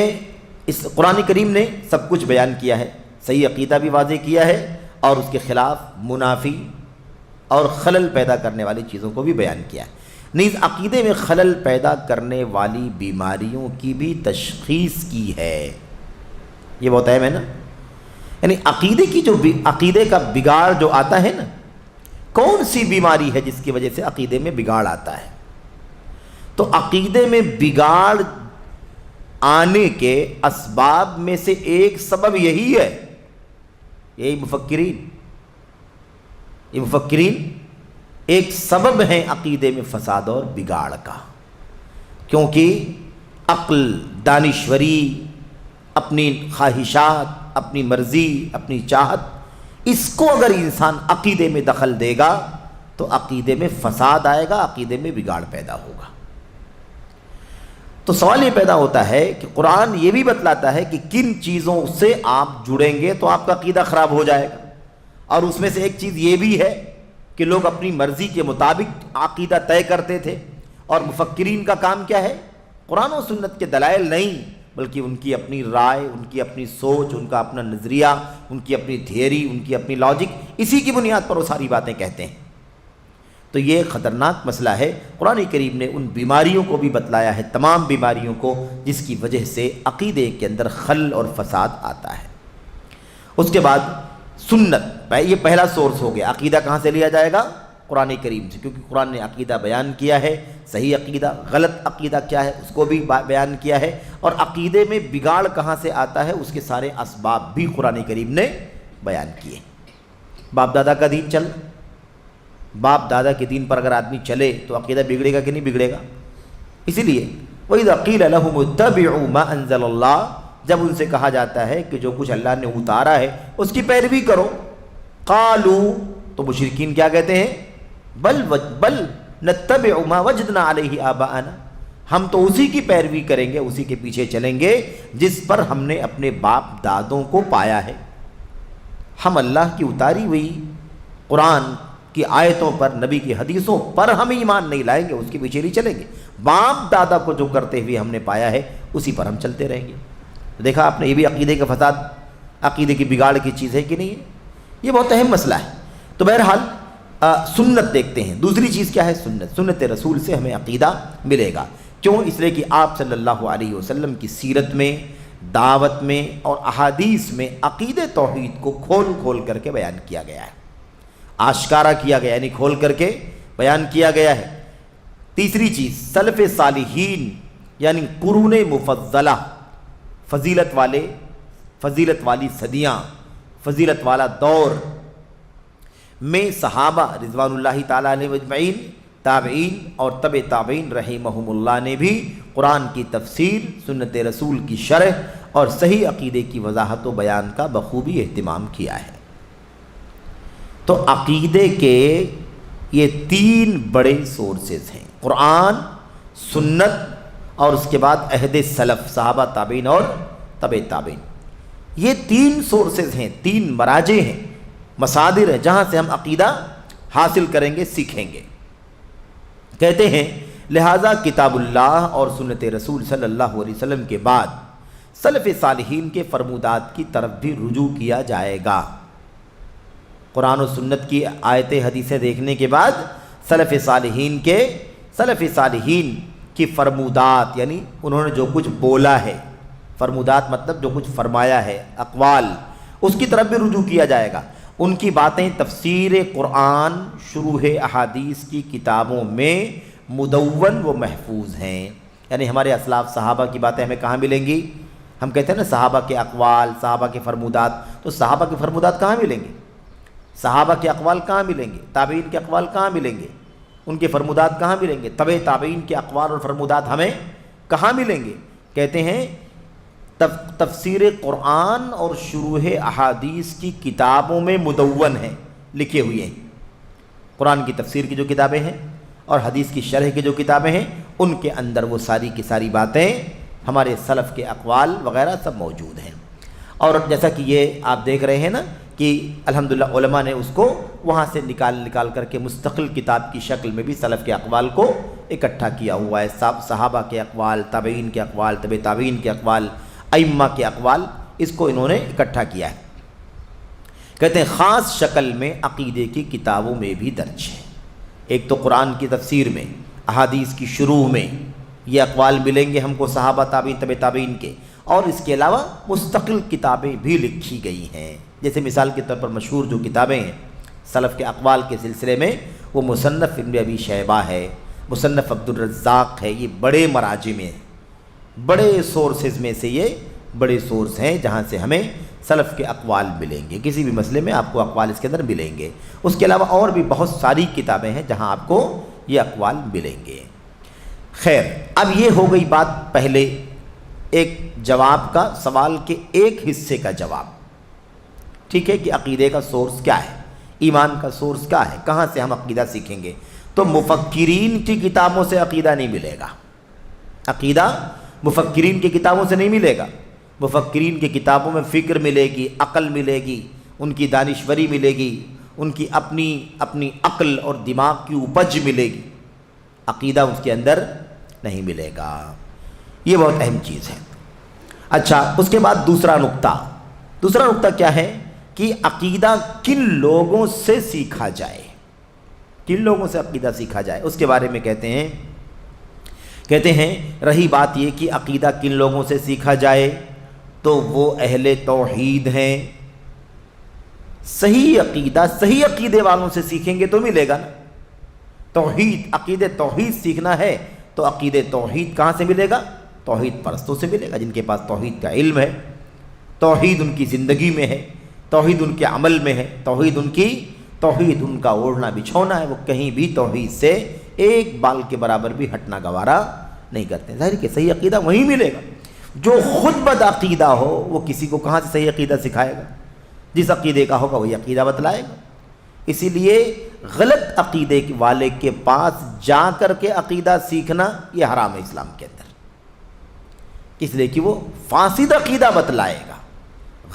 اس قرآن کریم نے سب کچھ بیان کیا ہے، صحیح عقیدہ بھی واضح کیا ہے، اور اس کے خلاف منافی اور خلل پیدا کرنے والی چیزوں کو بھی بیان کیا ہے۔ نیز عقیدے میں خلل پیدا کرنے والی بیماریوں کی بھی تشخیص کی ہے، یہ بہت اہم ہے نا، یعنی عقیدے کی عقیدے کا بگاڑ جو آتا ہے نا، کون سی بیماری ہے جس کی وجہ سے عقیدے میں بگاڑ آتا ہے؟ تو عقیدے میں بگاڑ آنے کے اسباب میں سے ایک سبب یہی ہے، یہ مفکرین ایک سبب ہے عقیدے میں فساد اور بگاڑ کا، کیونکہ عقل، دانشوری، اپنی خواہشات، اپنی مرضی، اپنی چاہت، اس کو اگر انسان عقیدے میں دخل دے گا تو عقیدے میں فساد آئے گا، عقیدے میں بگاڑ پیدا ہوگا۔ تو سوال یہ پیدا ہوتا ہے کہ قرآن یہ بھی بتلاتا ہے کہ کن چیزوں سے آپ جڑیں گے تو آپ کا عقیدہ خراب ہو جائے گا، اور اس میں سے ایک چیز یہ بھی ہے کہ لوگ اپنی مرضی کے مطابق عقیدہ طے کرتے تھے، اور مفکرین کا کام کیا ہے؟ قرآن و سنت کے دلائل نہیں، بلکہ ان کی اپنی رائے، ان کی اپنی سوچ، ان کا اپنا نظریہ، ان کی اپنی تھیوری، ان کی اپنی لاجک، اسی کی بنیاد پر وہ ساری باتیں کہتے ہیں۔ تو یہ خطرناک مسئلہ ہے۔ قرآن کریم نے ان بیماریوں کو بھی بتلایا ہے، تمام بیماریوں کو، جس کی وجہ سے عقیدے کے اندر خلل اور فساد آتا ہے۔ اس کے بعد سنت، یہ پہلا سورس ہو گیا، عقیدہ کہاں سے لیا جائے گا؟ قرآن کریم سے، کیونکہ قرآن نے عقیدہ بیان کیا ہے، صحیح عقیدہ، غلط عقیدہ کیا ہے اس کو بھی بیان کیا ہے، اور عقیدے میں بگاڑ کہاں سے آتا ہے اس کے سارے اسباب بھی قرآن کریم نے بیان کیے۔ باپ دادا کا دین چل، باپ دادا کے دین پر اگر آدمی چلے تو عقیدہ بگڑے گا کہ نہیں بگڑے گا؟ اسی لیے وَإِذَا قِيلَ لَهُمُ اتَّبِعُوا مَا أَنزَلَ اللَّهُ، جب ان سے کہا جاتا ہے کہ جو کچھ اللہ نے اتارا ہے اس کی پیروی کرو، قالوا، تو مشرکین کیا کہتے ہیں؟ بل نتبع ما وجدنا علیہ آباءنا، ہم تو اسی کی پیروی کریں گے، اسی کے پیچھے چلیں گے جس پر ہم نے اپنے باپ دادوں کو پایا ہے۔ ہم اللہ کی اتاری ہوئی قرآن کی آیتوں پر، نبی کی حدیثوں پر ہم ایمان نہیں لائیں گے، اس کے پیچھے نہیں چلیں گے۔ باپ دادا کو جو کرتے ہوئے ہم نے پایا ہے اسی پر ہم چلتے رہیں گے۔ دیکھا آپ نے، یہ بھی عقیدے کا فساد، عقیدے کی بگاڑ کی چیز ہے کہ نہیں ہے؟ یہ بہت اہم مسئلہ ہے۔ تو بہرحال سنت دیکھتے ہیں۔ دوسری چیز کیا ہے؟ سنت رسول سے ہمیں عقیدہ ملے گا۔ کیوں؟ اس لیے کہ آپ صلی اللہ علیہ وسلم کی سیرت میں، دعوت میں اور احادیث میں عقید توحید کو کھول کھول کر کے بیان کیا گیا ہے، آشکارا کیا گیا، یعنی کھول کر کے بیان کیا گیا ہے۔ تیسری چیز، سلف صالحین یعنی قرون مفضلہ، فضیلت والی صدیاں، فضیلت والا دور میں صحابہ رضوان اللہ تعالیٰ علیہ اجمعین، تابعین اور تبع تابعین رحمہم اللہ نے بھی قرآن کی تفسیر، سنت رسول کی شرح اور صحیح عقیدے کی وضاحت و بیان کا بخوبی اہتمام کیا ہے۔ تو عقیدے کے یہ تین بڑے سورسز ہیں، قرآن، سنت اور اس کے بعد عہد سلف، صحابہ، تابعین اور تبع تابعین۔ یہ تین سورسز ہیں، تین مراجع ہیں، مصادر ہیں جہاں سے ہم عقیدہ حاصل کریں گے، سیکھیں گے۔ کہتے ہیں لہٰذا کتاب اللہ اور سنت رسول صلی اللہ علیہ وسلم کے بعد سلف صالحین کے فرمودات کی طرف بھی رجوع کیا جائے گا۔ قرآن و سنت کی آیتیں حدیثیں دیکھنے کے بعد سلف صالحین کی فرمودات، یعنی انہوں نے جو کچھ بولا ہے، فرمودات مطلب جو کچھ فرمایا ہے، اقوال، اس کی طرف بھی رجوع کیا جائے گا۔ ان کی باتیں تفسیر قرآن، شروح احادیث کی کتابوں میں مدون و محفوظ ہیں۔ یعنی ہمارے اسلاف صحابہ کی باتیں ہمیں کہاں ملیں گی؟ ہم کہتے ہیں نا صحابہ کے اقوال، صحابہ کے فرمودات، تو صحابہ کے فرمودات کہاں ملیں گے؟ صحابہ کے اقوال کہاں ملیں گے؟ تابعین کے اقوال کہاں ملیں گے؟ ان کے فرمودات کہاں ملیں گے؟ تبع تابعین کے اقوال اور فرمودات ہمیں کہاں ملیں گے؟ کہتے ہیں تفسیر قرآن اور شروح احادیث کی کتابوں میں مدون ہیں، لکھے ہوئے ہیں۔ قرآن کی تفسیر کی جو کتابیں ہیں اور حدیث کی شرح کی جو کتابیں ہیں، ان کے اندر وہ ساری کی ساری باتیں، ہمارے سلف کے اقوال وغیرہ سب موجود ہیں۔ اور جیسا کہ یہ آپ دیکھ رہے ہیں نا کہ الحمدللہ علماء نے اس کو وہاں سے نکال کر کے مستقل کتاب کی شکل میں بھی سلف کے اقوال کو اکٹھا کیا ہوا ہے۔ صحابہ کے اقوال، تابعین کے اقوال، تبع تابعین کے اقوال، ائمہ کے اقوال، اس کو انہوں نے اکٹھا کیا ہے۔ کہتے ہیں خاص شکل میں عقیدے کی کتابوں میں بھی درج ہے۔ ایک تو قرآن کی تفسیر میں، احادیث کی شروع میں یہ اقوال ملیں گے ہم کو صحابہ، تابعین، تبع تابعین کے، اور اس کے علاوہ مستقل کتابیں بھی لکھی گئی ہیں۔ جیسے مثال کے طور پر مشہور جو کتابیں ہیں سلف کے اقوال کے سلسلے میں، وہ مصنف ابن ابی شیبہ ہے، مصنف عبد الرزاق ہے۔ یہ بڑے مراجع میں ہیں، بڑے سورسز میں سے یہ بڑے سورس ہیں جہاں سے ہمیں سلف کے اقوال ملیں گے۔ کسی بھی مسئلے میں آپ کو اقوال اس کے اندر ملیں گے۔ اس کے علاوہ اور بھی بہت ساری کتابیں ہیں جہاں آپ کو یہ اقوال ملیں گے۔ خیر، اب یہ ہو گئی بات پہلے ایک جواب کا، سوال کے ایک حصے کا جواب، ٹھیک ہے، کہ عقیدے کا سورس کیا ہے، ایمان کا سورس کیا ہے، کہاں سے ہم عقیدہ سیکھیں گے؟ تو مفکرین کی کتابوں سے عقیدہ نہیں ملے گا۔ عقیدہ مفکرین کی کتابوں سے نہیں ملے گا۔ مفکرین کی کتابوں میں فکر ملے گی، عقل ملے گی، ان کی دانشوری ملے گی، ان کی اپنی عقل اور دماغ کی اپج ملے گی۔ عقیدہ اس کے اندر نہیں ملے گا۔ یہ بہت اہم چیز ہے۔ اچھا، اس کے بعد دوسرا نقطہ کیا ہے کہ عقیدہ کن لوگوں سے سیکھا جائے، کن لوگوں سے عقیدہ سیکھا جائے، اس کے بارے میں کہتے ہیں رہی بات یہ کہ عقیدہ کن لوگوں سے سیکھا جائے، تو وہ اہل توحید ہیں۔ صحیح عقیدے والوں سے سیکھیں گے تو ملے گا نا۔ عقید توحید سیکھنا ہے تو عقید توحید کہاں سے ملے گا؟ توحید پرستوں سے ملے گا، جن کے پاس توحید کا علم ہے، توحید ان کی زندگی میں ہے، توحید ان کے عمل میں ہے، توحید ان کا اوڑھنا بچھونا ہے۔ وہ کہیں بھی توحید سے ایک بال کے برابر بھی ہٹنا گوارا نہیں کرتے۔ ظاہر کہ صحیح عقیدہ وہیں ملے گا۔ جو خود بد عقیدہ ہو وہ کسی کو کہاں سے صحیح عقیدہ سکھائے گا؟ جس عقیدے کا ہوگا وہی عقیدہ بتلائے گا۔ اسی لیے غلط عقیدے والے کے پاس جا کر کے عقیدہ سیکھنا یہ حرام ہے اسلام کے اندر، اس لیے کہ وہ فاسد عقیدہ بتلائے گا،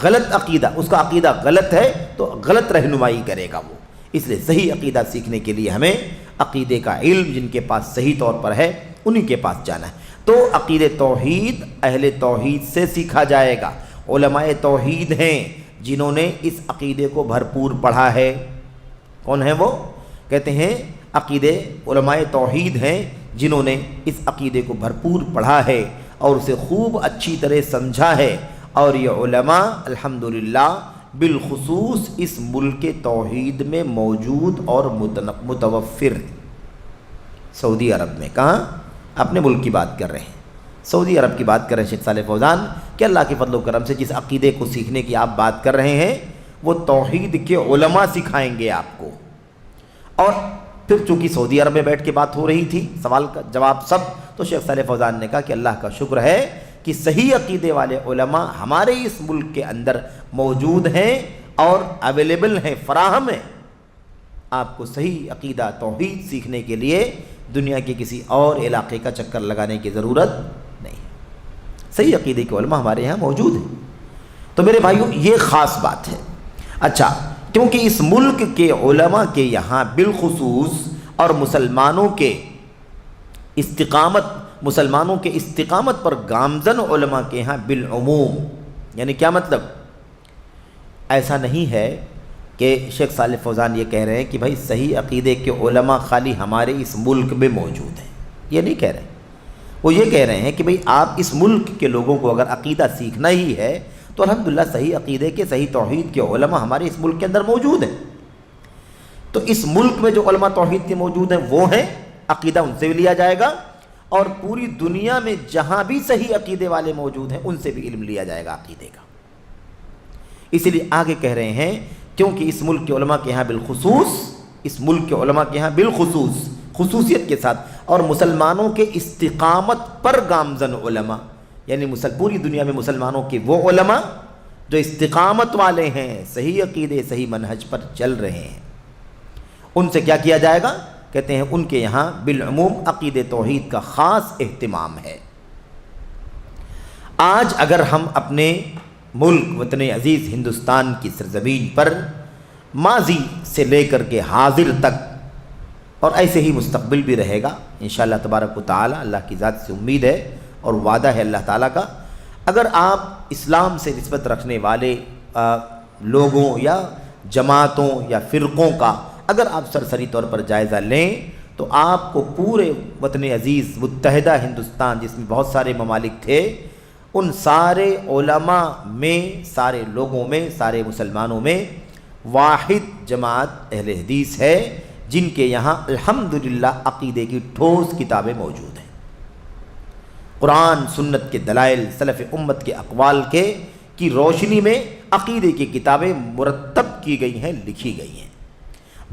غلط عقیدہ، اس کا عقیدہ غلط ہے تو غلط رہنمائی کرے گا وہ۔ اس لیے صحیح عقیدہ سیکھنے کے لیے ہمیں عقیدے کا علم جن کے پاس صحیح طور پر ہے انہی کے پاس جانا ہے۔ تو عقید توحید اہل توحید سے سیکھا جائے گا۔ علماء توحید ہیں جنہوں نے اس عقیدے کو بھرپور پڑھا ہے۔ کون ہیں وہ؟ کہتے ہیں عقیدے علماء توحید ہیں جنہوں نے اس عقیدے کو بھرپور پڑھا ہے اور اسے خوب اچھی طرح سمجھا ہے، اور یہ علماء الحمدللہ بالخصوص اس ملک توحید میں موجود اور متوفر ہیں۔ سعودی عرب میں، کہاں؟ اپنے ملک کی بات کر رہے ہیں، سعودی عرب کی بات کر رہے ہیں شیخ صالح فوزان کہ اللہ کے فضل و کرم سے جس عقیدے کو سیکھنے کی آپ بات کر رہے ہیں وہ توحید کے علماء سکھائیں گے آپ کو۔ اور پھر چونکہ سعودی عرب میں بیٹھ کے بات ہو رہی تھی، سوال کا جواب سب، تو شیخ صالح فوزان نے کہا کہ اللہ کا شکر ہے کہ صحیح عقیدے والے علماء ہمارے اس ملک کے اندر موجود ہیں اور اویلیبل ہیں، فراہم ہیں۔ آپ کو صحیح عقیدہ توحید سیکھنے کے لیے دنیا کے کسی اور علاقے کا چکر لگانے کی ضرورت نہیں ہے، صحیح عقیدے کے علماء ہمارے یہاں موجود ہیں۔ تو میرے بھائیوں یہ خاص بات ہے۔ اچھا، کیونکہ اس ملک کے علماء کے یہاں بالخصوص اور مسلمانوں کے استقامت پر گامزن علماء کے یہاں بالعموم، یعنی کیا مطلب؟ ایسا نہیں ہے کہ شیخ صالح فوزان یہ کہہ رہے ہیں کہ بھائی صحیح عقیدے کے علماء خالی ہمارے اس ملک میں موجود ہیں، یہ نہیں کہہ رہے۔ وہ یہ کہہ رہے ہیں کہ بھئی آپ اس ملک کے لوگوں کو اگر عقیدہ سیکھنا ہی ہے تو الحمدللہ صحیح عقیدے کے، صحیح توحید کے علماء ہمارے اس ملک کے اندر موجود ہیں۔ تو اس ملک میں جو علماء توحید کے موجود ہیں وہ ہیں، عقیدہ ان سے بھی لیا جائے گا، اور پوری دنیا میں جہاں بھی صحیح عقیدے والے موجود ہیں ان سے بھی علم لیا جائے گا عقیدے کا۔ اسی لیے آگے کہہ رہے ہیں کیونکہ اس ملک کے علماء کے یہاں بالخصوص خصوصیت کے ساتھ اور مسلمانوں کے استقامت پر گامزن علماء، یعنی پوری دنیا میں مسلمانوں کے وہ علماء جو استقامت والے ہیں، صحیح عقیدے صحیح منہج پر چل رہے ہیں، ان سے کیا کیا جائے گا؟ کہتے ہیں ان کے یہاں بالعموم عقید توحید کا خاص اہتمام ہے۔ آج اگر ہم اپنے ملک وطن عزیز ہندوستان کی سرزمین پر ماضی سے لے کر کے حاضر تک، اور ایسے ہی مستقبل بھی رہے گا انشاءاللہ تبارک و تعالی، اللہ کی ذات سے امید ہے اور وعدہ ہے اللہ تعالیٰ کا، اگر آپ اسلام سے نسبت رکھنے والے لوگوں یا جماعتوں یا فرقوں کا اگر آپ سرسری طور پر جائزہ لیں تو آپ کو پورے وطن عزیز متحدہ ہندوستان جس میں بہت سارے ممالک تھے، ان سارے علماء میں، سارے لوگوں میں، سارے مسلمانوں میں واحد جماعت اہل حدیث ہے جن کے یہاں الحمدللہ عقیدے کی ٹھوس کتابیں موجود ہیں۔ قرآن سنت کے دلائل، سلف امت کے اقوال کی روشنی میں عقیدے کی کتابیں مرتب کی گئی ہیں، لکھی گئی ہیں۔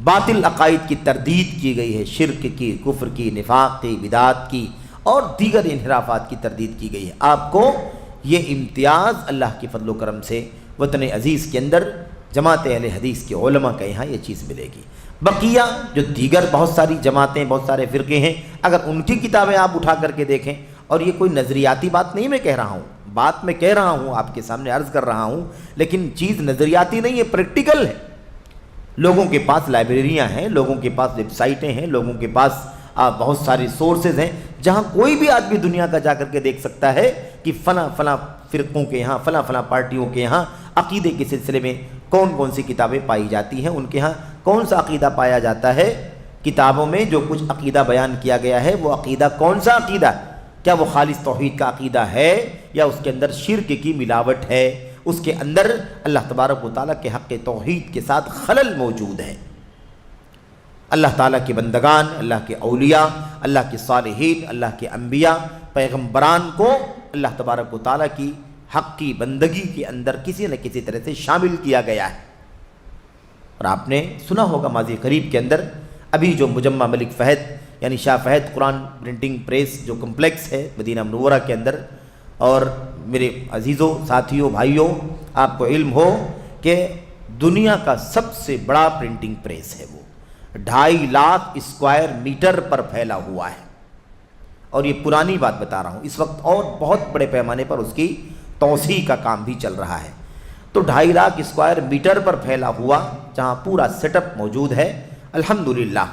باطل عقائد کی تردید کی گئی ہے، شرک کی، کفر کی، نفاق کی، بدعات کی اور دیگر انحرافات کی تردید کی گئی ہے۔ آپ کو یہ امتیاز اللہ کے فضل و کرم سے وطن عزیز کے اندر جماعت اہل حدیث کے علماء کے یہاں یہ چیز ملے گی۔ بقیہ جو دیگر بہت ساری جماعتیں، بہت سارے فرقے ہیں، اگر ان کی کتابیں آپ اٹھا کر کے دیکھیں، اور یہ کوئی نظریاتی بات نہیں میں کہہ رہا ہوں، بات میں کہہ رہا ہوں، آپ کے سامنے عرض کر رہا ہوں، لیکن چیز نظریاتی نہیں ہے، پریکٹیکل ہے۔ لوگوں کے پاس لائبریریاں ہیں، لوگوں کے پاس ویب سائٹیں ہیں، لوگوں کے پاس بہت ساری سورسز ہیں جہاں کوئی بھی آدمی دنیا کا جا کر کے دیکھ سکتا ہے کہ فلاں فلاں فرقوں کے یہاں، فلاں فلاں پارٹیوں کے یہاں عقیدے کے سلسلے میں کون کون سی کتابیں پائی جاتی ہیں، ان کے ہاں کون سا عقیدہ پایا جاتا ہے۔ کتابوں میں جو کچھ عقیدہ بیان کیا گیا ہے وہ عقیدہ کون سا عقیدہ ہے؟ کیا وہ خالص توحید کا عقیدہ ہے یا اس کے اندر شرک کی ملاوٹ ہے، اس کے اندر اللہ تبارک و تعالیٰ کے حق توحید کے ساتھ خلل موجود ہے؟ اللہ تعالیٰ کے بندگان، اللہ کے اولیاء، اللہ کے صالحین، اللہ کے انبیاء، پیغمبران کو اللہ تبارک و تعالیٰ کی حق کی بندگی کے اندر کسی نہ کسی طرح سے شامل کیا گیا ہے۔ اور آپ نے سنا ہوگا ماضی قریب کے اندر ابھی جو مجمع ملک فہد یعنی شاہ فہد قرآن پرنٹنگ پریس جو کمپلیکس ہے مدینہ منورہ کے اندر، اور میرے عزیزوں، ساتھیوں، بھائیوں، آپ کو علم ہو کہ دنیا کا سب سے بڑا پرنٹنگ پریس ہے، وہ 2.5 لاکھ اسکوائر میٹر پر پھیلا ہوا ہے، اور یہ پرانی بات بتا رہا ہوں، اس وقت اور بہت بڑے پیمانے پر اس کی توسیع کا کام بھی چل رہا ہے۔ تو 2.5 لاکھ اسکوائر میٹر پر پھیلا ہوا، جہاں پورا سیٹ اپ موجود ہے الحمدللہ۔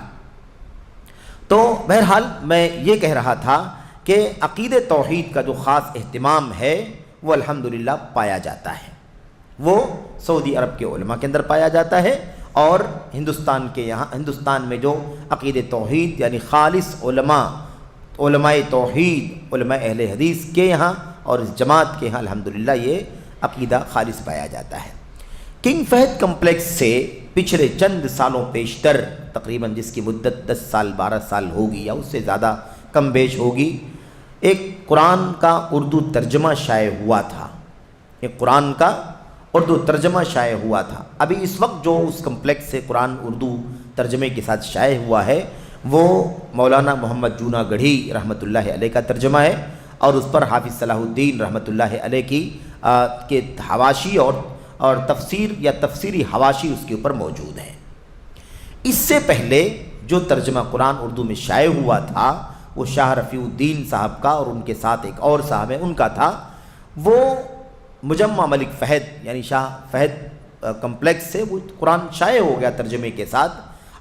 تو بہرحال میں یہ کہہ رہا تھا کہ عقید توحید کا جو خاص اہتمام ہے وہ الحمدللہ پایا جاتا ہے، وہ سعودی عرب کے علماء کے اندر پایا جاتا ہے، اور ہندوستان میں جو عقید توحید یعنی خالص علماء توحید، علماء اہل حدیث کے یہاں اور اس جماعت کے یہاں الحمدللہ یہ عقیدہ خالص پایا جاتا ہے۔ کنگ فہد کمپلیکس سے پچھلے چند سالوں پیشتر، تقریباً جس کی مدت 10 سال 12 سال ہوگی یا اس سے زیادہ کم بیش ہوگی، ایک قرآن کا اردو ترجمہ شائع ہوا تھا، ایک قرآن کا اردو ترجمہ شائع ہوا تھا۔ ابھی اس وقت جو اس کمپلیکس سے قرآن اردو ترجمے کے ساتھ شائع ہوا ہے وہ مولانا محمد جونا گڑھی رحمۃ اللہ علیہ کا ترجمہ ہے، اور اس پر حافظ صلاح الدین رحمۃ اللہ علیہ کے حواشی اور تفسیر یا تفسیری حواشی اس کے اوپر موجود ہیں۔ اس سے پہلے جو ترجمہ قرآن اردو میں شائع ہوا تھا وہ شاہ رفیع الدین صاحب کا اور ان کے ساتھ ایک اور صاحب ہیں ان کا تھا، وہ مجمع ملک فہد یعنی شاہ فہد کمپلیکس سے وہ قرآن شائع ہو گیا ترجمے کے ساتھ،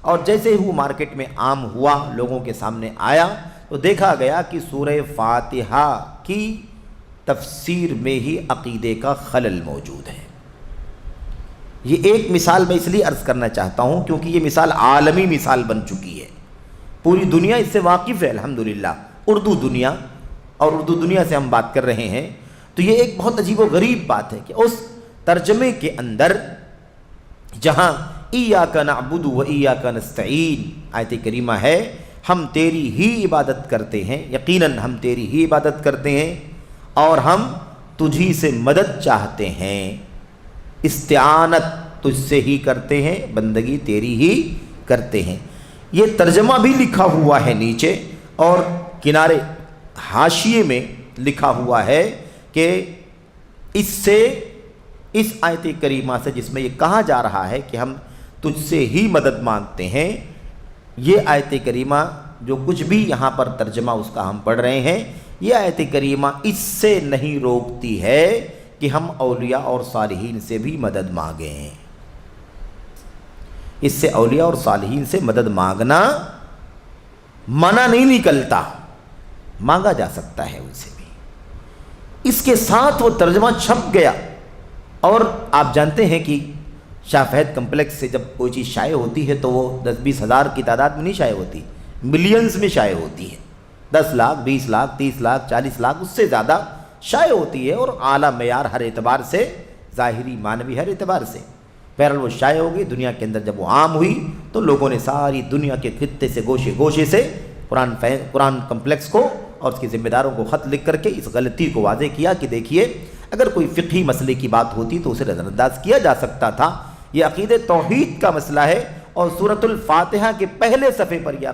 اور جیسے ہی وہ مارکیٹ میں عام ہوا، لوگوں کے سامنے آیا، تو دیکھا گیا کہ سورہ فاتحہ کی تفسیر میں ہی عقیدے کا خلل موجود ہے۔ یہ ایک مثال میں اس لیے عرض کرنا چاہتا ہوں کیونکہ یہ مثال عالمی مثال بن چکی ہے، پوری دنیا اس سے واقف ہے الحمدللہ، اردو دنیا، اور اردو دنیا سے ہم بات کر رہے ہیں۔ تو یہ ایک بہت عجیب و غریب بات ہے کہ اس ترجمے کے اندر جہاں ایاک نعبد و ایاک نستعین آیت کریمہ ہے، ہم تیری ہی عبادت کرتے ہیں، یقیناً ہم تیری ہی عبادت کرتے ہیں اور ہم تجھی سے مدد چاہتے ہیں، استعانت تجھ سے ہی کرتے ہیں، بندگی تیری ہی کرتے ہیں۔ یہ ترجمہ بھی لکھا ہوا ہے نیچے، اور کنارے حاشیے میں لکھا ہوا ہے کہ اس آیت کریمہ سے جس میں یہ کہا جا رہا ہے کہ ہم تجھ سے ہی مدد مانگتے ہیں، یہ آیت کریمہ جو کچھ بھی یہاں پر ترجمہ اس کا ہم پڑھ رہے ہیں، یہ آیت کریمہ اس سے نہیں روکتی ہے کہ ہم اولیاء اور صالحین سے بھی مدد مانگیں۔ اس سے اولیاء اور صالحین سے مدد مانگنا منع نہیں نکلتا، مانگا جا سکتا ہے ان سے بھی۔ اس کے ساتھ وہ ترجمہ چھپ گیا، اور آپ جانتے ہیں کہ شاہ فہد کمپلیکس سے جب کوئی چیز شائع ہوتی ہے تو وہ 10-20 ہزار کی تعداد میں نہیں شائع ہوتی، ملینز میں شائع ہوتی ہے، 10 لاکھ 20 لاکھ 30 لاکھ 40 لاکھ اس سے زیادہ شائع ہوتی ہے، اور اعلیٰ معیار ہر اعتبار سے، ظاہری معنوی ہر اعتبار سے۔ بہرحال وہ شائع ہو گئی دنیا کے اندر، جب وہ عام ہوئی تو لوگوں نے ساری دنیا کے خطے سے گوشے گوشے سے قرآن کمپلیکس کو اور اس کے ذمہ داروں کو خط لکھ کر کے اس غلطی کو واضح کیا کہ دیکھیے اگر کوئی فقہی مسئلے کی بات ہوتی تو اسے نظر انداز کیا جا سکتا تھا، یہ عقید توحید کا مسئلہ ہے، اور سورۃ الفاتحہ کے پہلے صفحے پر یہ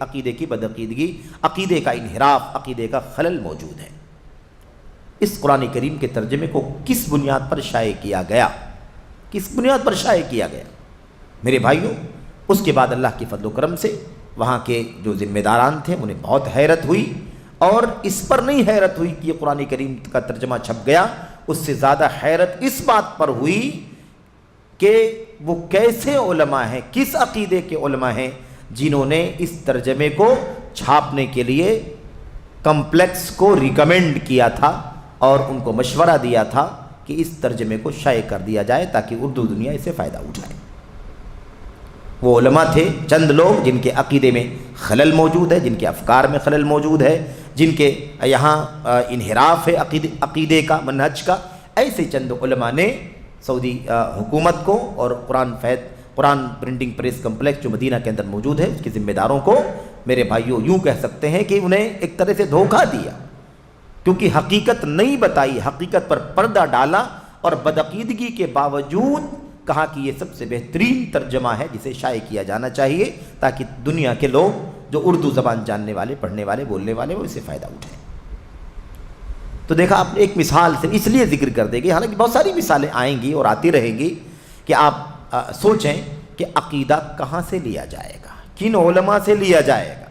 عقیدے کی بدعقیدگی، عقیدے کا انحراف، عقیدے کا خلل موجود ہے۔ اس قرآن کریم کے ترجمے کو کس بنیاد پر شائع کیا گیا؟ کس بنیاد پر شائع کیا گیا میرے بھائیوں؟ اس کے بعد اللہ کے فضل و کرم سے وہاں کے جو ذمہ داران تھے انہیں بہت حیرت ہوئی، اور اس پر نہیں حیرت ہوئی کہ یہ قرآن کریم کا ترجمہ چھپ گیا، اس سے زیادہ حیرت اس بات پر ہوئی کہ وہ کیسے علماء ہیں، کس عقیدے کے علماء ہیں جنہوں نے اس ترجمے کو چھاپنے کے لیے کمپلیکس کو ریکمینڈ کیا تھا اور ان کو مشورہ دیا تھا کہ اس ترجمے کو شائع کر دیا جائے تاکہ اردو دنیا اس سے فائدہ اٹھائے۔ وہ علماء تھے چند لوگ جن کے عقیدے میں خلل موجود ہے، جن کے افکار میں خلل موجود ہے، جن کے یہاں انحراف ہے عقیدے کا، منہج کا۔ ایسے چند علماء نے سعودی حکومت کو اور قرآن پرنٹنگ پریس کمپلیکس جو مدینہ کے اندر موجود ہے اس کے ذمہ داروں کو میرے بھائیوں یوں کہہ سکتے ہیں کہ انہیں ایک طرح سے دھوکہ دیا، کیونکہ حقیقت نہیں بتائی، حقیقت پر پردہ ڈالا، اور بدعقیدگی کے باوجود کہا کہ یہ سب سے بہترین ترجمہ ہے جسے شائع کیا جانا چاہیے تاکہ دنیا کے لوگ جو اردو زبان جاننے والے، پڑھنے والے، بولنے والے وہ اس سے فائدہ اٹھائیں۔ تو دیکھا آپ نے ایک مثال سے اس لیے ذکر کر دے گی، حالانکہ بہت ساری مثالیں آئیں گی اور آتی رہیں گی کہ آپ سوچیں کہ عقیدہ کہاں سے لیا جائے گا، کن علماء سے لیا جائے گا۔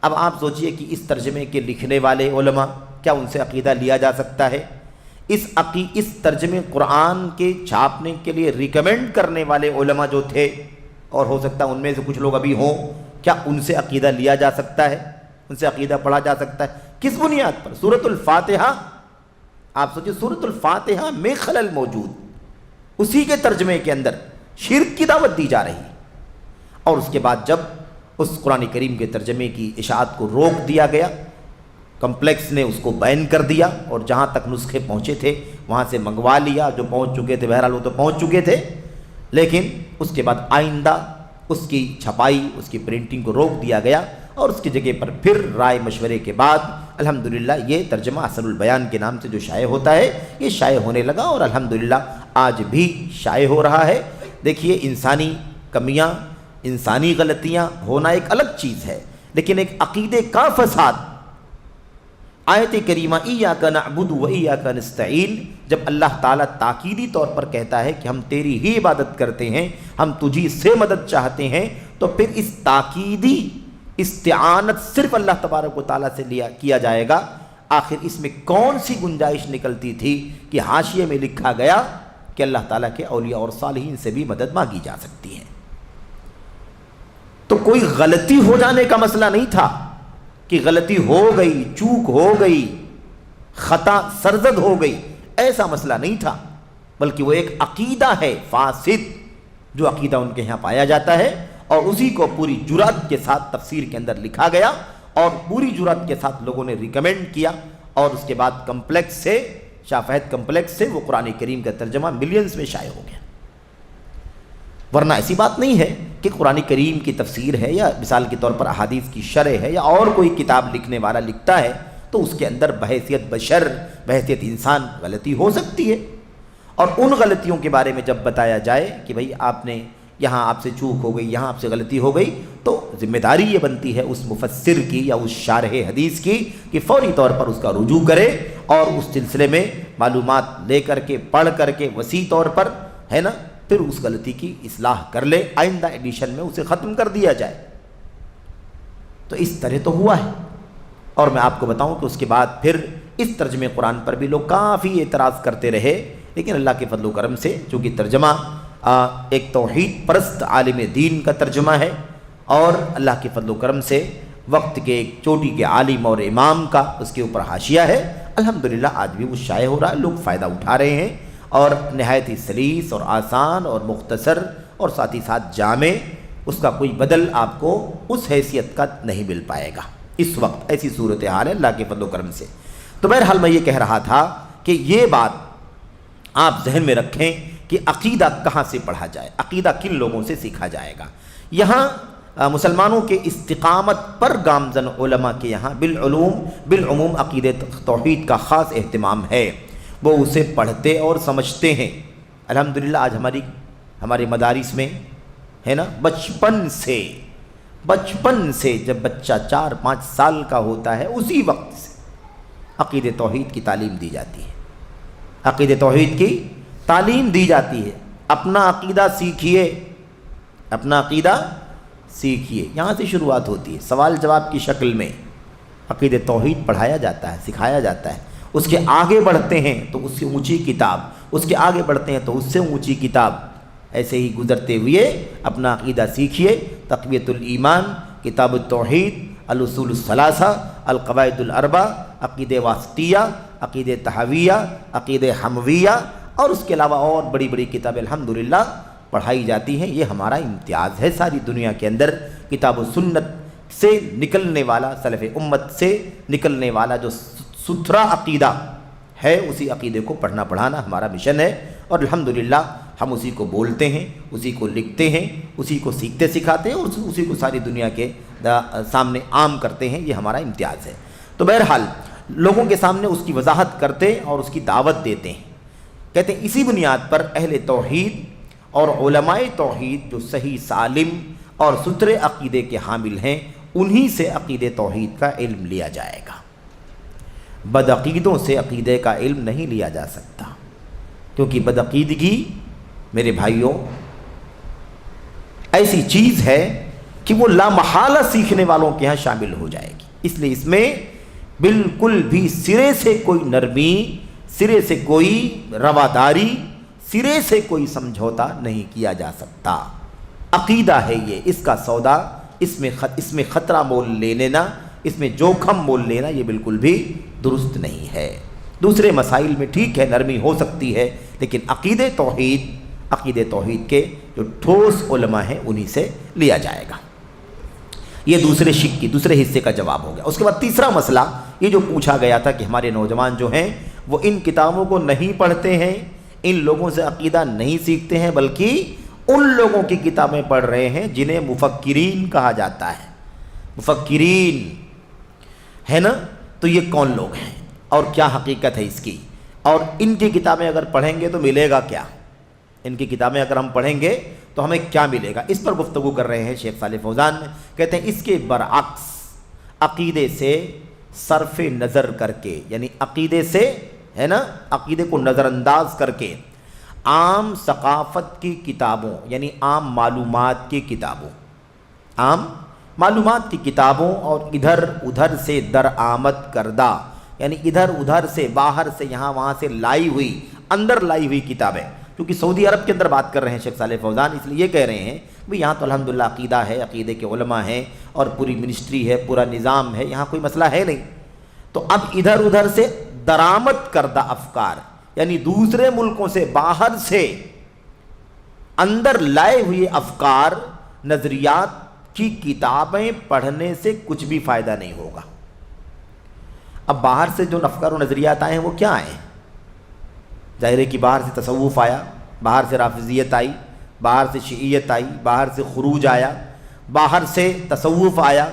اب آپ سوچئے کہ اس ترجمے کے لکھنے والے علماء، کیا ان سے عقیدہ لیا جا سکتا ہے؟ اس ترجمے قرآن کے چھاپنے کے لیے ریکمینڈ کرنے والے علماء جو تھے، اور ہو سکتا ہے ان میں سے کچھ لوگ ابھی ہوں، کیا ان سے عقیدہ لیا جا سکتا ہے؟ ان سے عقیدہ پڑھا جا سکتا ہے؟ کس بنیاد پر؟ سورۃ الفاتحہ، آپ سوچیں سورۃ الفاتحہ میں خلل موجود، اسی کے ترجمے کے اندر شرک کی دعوت دی جا رہی ہے، اور اس کے بعد جب اس قرآن کریم کے ترجمے کی اشاعت کو روک دیا گیا، کمپلیکس نے اس کو بین کر دیا، اور جہاں تک نسخے پہنچے تھے وہاں سے منگوا لیا، جو پہنچ چکے تھے بہرحال وہ تو پہنچ چکے تھے، لیکن اس کے بعد آئندہ اس کی چھپائی، اس کی پرنٹنگ کو روک دیا گیا، اور اس کی جگہ پر پھر رائے مشورے کے بعد الحمدللہ یہ ترجمہ اصل البیان کے نام سے جو شائع ہوتا ہے یہ شائع ہونے لگا، اور الحمدللہ آج بھی شائع ہو رہا ہے۔ دیکھیے انسانی کمیاں، انسانی غلطیاں ہونا ایک الگ چیز ہے، لیکن ایک عقیدے کا فساد، آیت کریمہ ایاک نعبد و ایاک نستعین، جب اللہ تعالیٰ تاکیدی طور پر کہتا ہے کہ ہم تیری ہی عبادت کرتے ہیں، ہم تجھی سے مدد چاہتے ہیں، تو پھر اس تاکیدی استعانت صرف اللہ تبارک و تعالیٰ سے کیا جائے گا۔ آخر اس میں کون سی گنجائش نکلتی تھی کہ حاشیے میں لکھا گیا کہ اللہ تعالیٰ کے اولیاء اور صالحین سے بھی مدد مانگی جا سکتی ہے؟ تو کوئی غلطی ہو جانے کا مسئلہ نہیں تھا کہ غلطی ہو گئی، چوک ہو گئی، خطا سرزد ہو گئی، ایسا مسئلہ نہیں تھا، بلکہ وہ ایک عقیدہ ہے فاسد، جو عقیدہ ان کے یہاں پایا جاتا ہے، اور اسی کو پوری جرات کے ساتھ تفسیر کے اندر لکھا گیا، اور پوری جرات کے ساتھ لوگوں نے ریکمینڈ کیا، اور اس کے بعد کمپلیکس سے، شاہ فہد کمپلیکس سے وہ قرآن کریم کا ترجمہ ملینز میں شائع ہو گیا۔ ورنہ ایسی بات نہیں ہے کہ قرآن کریم کی تفسیر ہے، یا مثال کے طور پر احادیث کی شرح ہے، یا اور کوئی کتاب لکھنے والا لکھتا ہے تو اس کے اندر بحیثیت بشر، بحیثیت انسان غلطی ہو سکتی ہے، اور ان غلطیوں کے بارے میں جب بتایا جائے کہ بھئی آپ نے یہاں آپ سے چوک ہو گئی، یہاں آپ سے غلطی ہو گئی، تو ذمہ داری یہ بنتی ہے اس مفسر کی یا اس شارح حدیث کی کہ فوری طور پر اس کا رجوع کرے، اور اس سلسلے میں معلومات لے کر کے، پڑھ کر کے، وسیع طور پر ہے نا، پھر اس غلطی کی اصلاح کر لے، آئندہ ایڈیشن میں اسے ختم کر دیا جائے۔ تو اس طرح تو ہوا ہے، اور میں آپ کو بتاؤں کہ اس کے بعد پھر اس ترجمے قرآن پر بھی لوگ کافی اعتراض کرتے رہے، لیکن اللہ کے فضل و کرم سے چونکہ ترجمہ ایک توحید پرست عالم دین کا ترجمہ ہے، اور اللہ کے فضل و کرم سے وقت کے ایک چوٹی کے عالم اور امام کا اس کے اوپر حاشیہ ہے، الحمدللہ آج بھی وہ شائع ہو رہا ہے، لوگ فائدہ اٹھا رہے ہیں، اور نہایت ہی سلیس اور آسان اور مختصر اور ساتھ ہی ساتھ جامع، اس کا کوئی بدل آپ کو اس حیثیت کا نہیں مل پائے گا۔ اس وقت ایسی صورتحال ہے اللہ کے فضل و کرم سے۔ تو بہرحال میں یہ کہہ رہا تھا کہ یہ بات آپ ذہن میں رکھیں کہ عقیدہ کہاں سے پڑھا جائے، عقیدہ کن لوگوں سے سیکھا جائے گا۔ یہاں مسلمانوں کے استقامت پر گامزن علماء کے یہاں بالعموم عقیدہ توحید کا خاص اہتمام ہے، وہ اسے پڑھتے اور سمجھتے ہیں۔ الحمدللہ آج ہمارے مدارس میں ہے نا، بچپن سے جب بچہ 4-5 سال کا ہوتا ہے اسی وقت سے عقیدہ توحید کی تعلیم دی جاتی ہے، عقیدہ توحید کی تعلیم دی جاتی ہے۔ اپنا عقیدہ سیکھیے، اپنا عقیدہ سیکھیے، یہاں سے شروعات ہوتی ہے، سوال جواب کی شکل میں عقیدہ توحید پڑھایا جاتا ہے، سکھایا جاتا ہے۔ اس کے آگے بڑھتے ہیں تو اس سے اونچی کتاب، اس کے آگے بڑھتے ہیں تو اس سے اونچی کتاب، ایسے ہی گزرتے ہوئے اپنا عقیدہ سیکھیے۔ تقویۃ الایمان، کتاب التوحید، الاصول الثلاثہ، القواعد الاربع، عقیدہ واسطیہ، عقیدہ تحویہ، عقیدہ حمویہ، اور اس کے علاوہ اور بڑی بڑی کتابیں الحمدللہ پڑھائی جاتی ہیں۔ یہ ہمارا امتیاز ہے ساری دنیا کے اندر، کتاب و سنت سے نکلنے والا، سلف امت سے نکلنے والا جو ستھرا عقیدہ ہے، اسی عقیدے کو پڑھنا پڑھانا ہمارا مشن ہے، اور الحمدللہ ہم اسی کو بولتے ہیں، اسی کو لکھتے ہیں، اسی کو سیکھتے سکھاتے ہیں، اور اسی کو ساری دنیا کے سامنے عام کرتے ہیں۔ یہ ہمارا امتیاز ہے۔ تو بہرحال لوگوں کے سامنے اس کی وضاحت کرتے اور اس کی دعوت دیتے ہیں۔ کہتے ہیں اسی بنیاد پر اہل توحید اور علماء توحید جو صحیح سالم اور ستھرے عقیدے کے حامل ہیں، انہی سے عقیدہ توحید کا علم لیا جائے گا۔ بدعقیدوں سے عقیدے کا علم نہیں لیا جا سکتا، کیونکہ بدعقیدگی میرے بھائیوں ایسی چیز ہے کہ وہ لامحالہ سیکھنے والوں کے ہاں شامل ہو جائے گی، اس لیے اس میں بالکل بھی سرے سے کوئی نرمی، سرے سے کوئی رواداری، سرے سے کوئی سمجھوتا نہیں کیا جا سکتا۔ عقیدہ ہے یہ، اس کا سودا، اس میں خطرہ مول لے لینا، اس میں جوخم مول لینا یہ بالکل بھی درست نہیں ہے۔ دوسرے مسائل میں ٹھیک ہے نرمی ہو سکتی ہے، لیکن عقیدہ توحید کے جو ٹھوس علماء ہیں انہی سے لیا جائے گا۔ یہ دوسرے حصے کا جواب ہو گیا۔ اس کے بعد تیسرا مسئلہ یہ جو پوچھا گیا تھا کہ ہمارے نوجوان جو ہیں وہ ان کتابوں کو نہیں پڑھتے ہیں، ان لوگوں سے عقیدہ نہیں سیکھتے ہیں، بلکہ ان لوگوں کی کتابیں پڑھ رہے ہیں جنہیں مفکرین کہا جاتا ہے۔ مفکرین ہے نا، تو یہ کون لوگ ہیں اور کیا حقیقت ہے اس کی، اور ان کی کتابیں اگر پڑھیں گے تو ملے گا کیا، ان کی کتابیں اگر ہم پڑھیں گے تو ہمیں کیا ملے گا، اس پر گفتگو کر رہے ہیں شیخ صالح فوزان۔ کہتے ہیں اس کے برعکس عقیدے سے صرف نظر کر کے، یعنی عقیدے سے ہے نا، عقیدے کو نظر انداز کر کے عام ثقافت کی کتابوں، یعنی عام معلومات کی کتابوں اور ادھر ادھر سے درآمد کردہ، یعنی ادھر ادھر سے باہر سے یہاں وہاں سے اندر لائی ہوئی کتابیں، کیونکہ سعودی عرب کے اندر بات کر رہے ہیں شیخ صالح فوزان، اس لیے یہ کہہ رہے ہیں بھئی یہاں تو الحمدللہ عقیدہ ہے، عقیدے کے علماء ہیں اور پوری منسٹری ہے، پورا نظام ہے، یہاں کوئی مسئلہ ہے نہیں۔ تو اب ادھر ادھر سے درآمد کردہ افکار، یعنی دوسرے ملکوں سے باہر سے اندر لائے ہوئے افکار، نظریات کی کتابیں پڑھنے سے کچھ بھی فائدہ نہیں ہوگا۔ اب باہر سے جو افکار و نظریات آئے ہیں وہ کیا آئے ہیں؟ ظاہر ہے کہ باہر سے تصوف آیا، باہر سے رافضیت آئی، باہر سے شیعیت آئی، باہر سے خروج آیا، باہر سے تصوف آیا،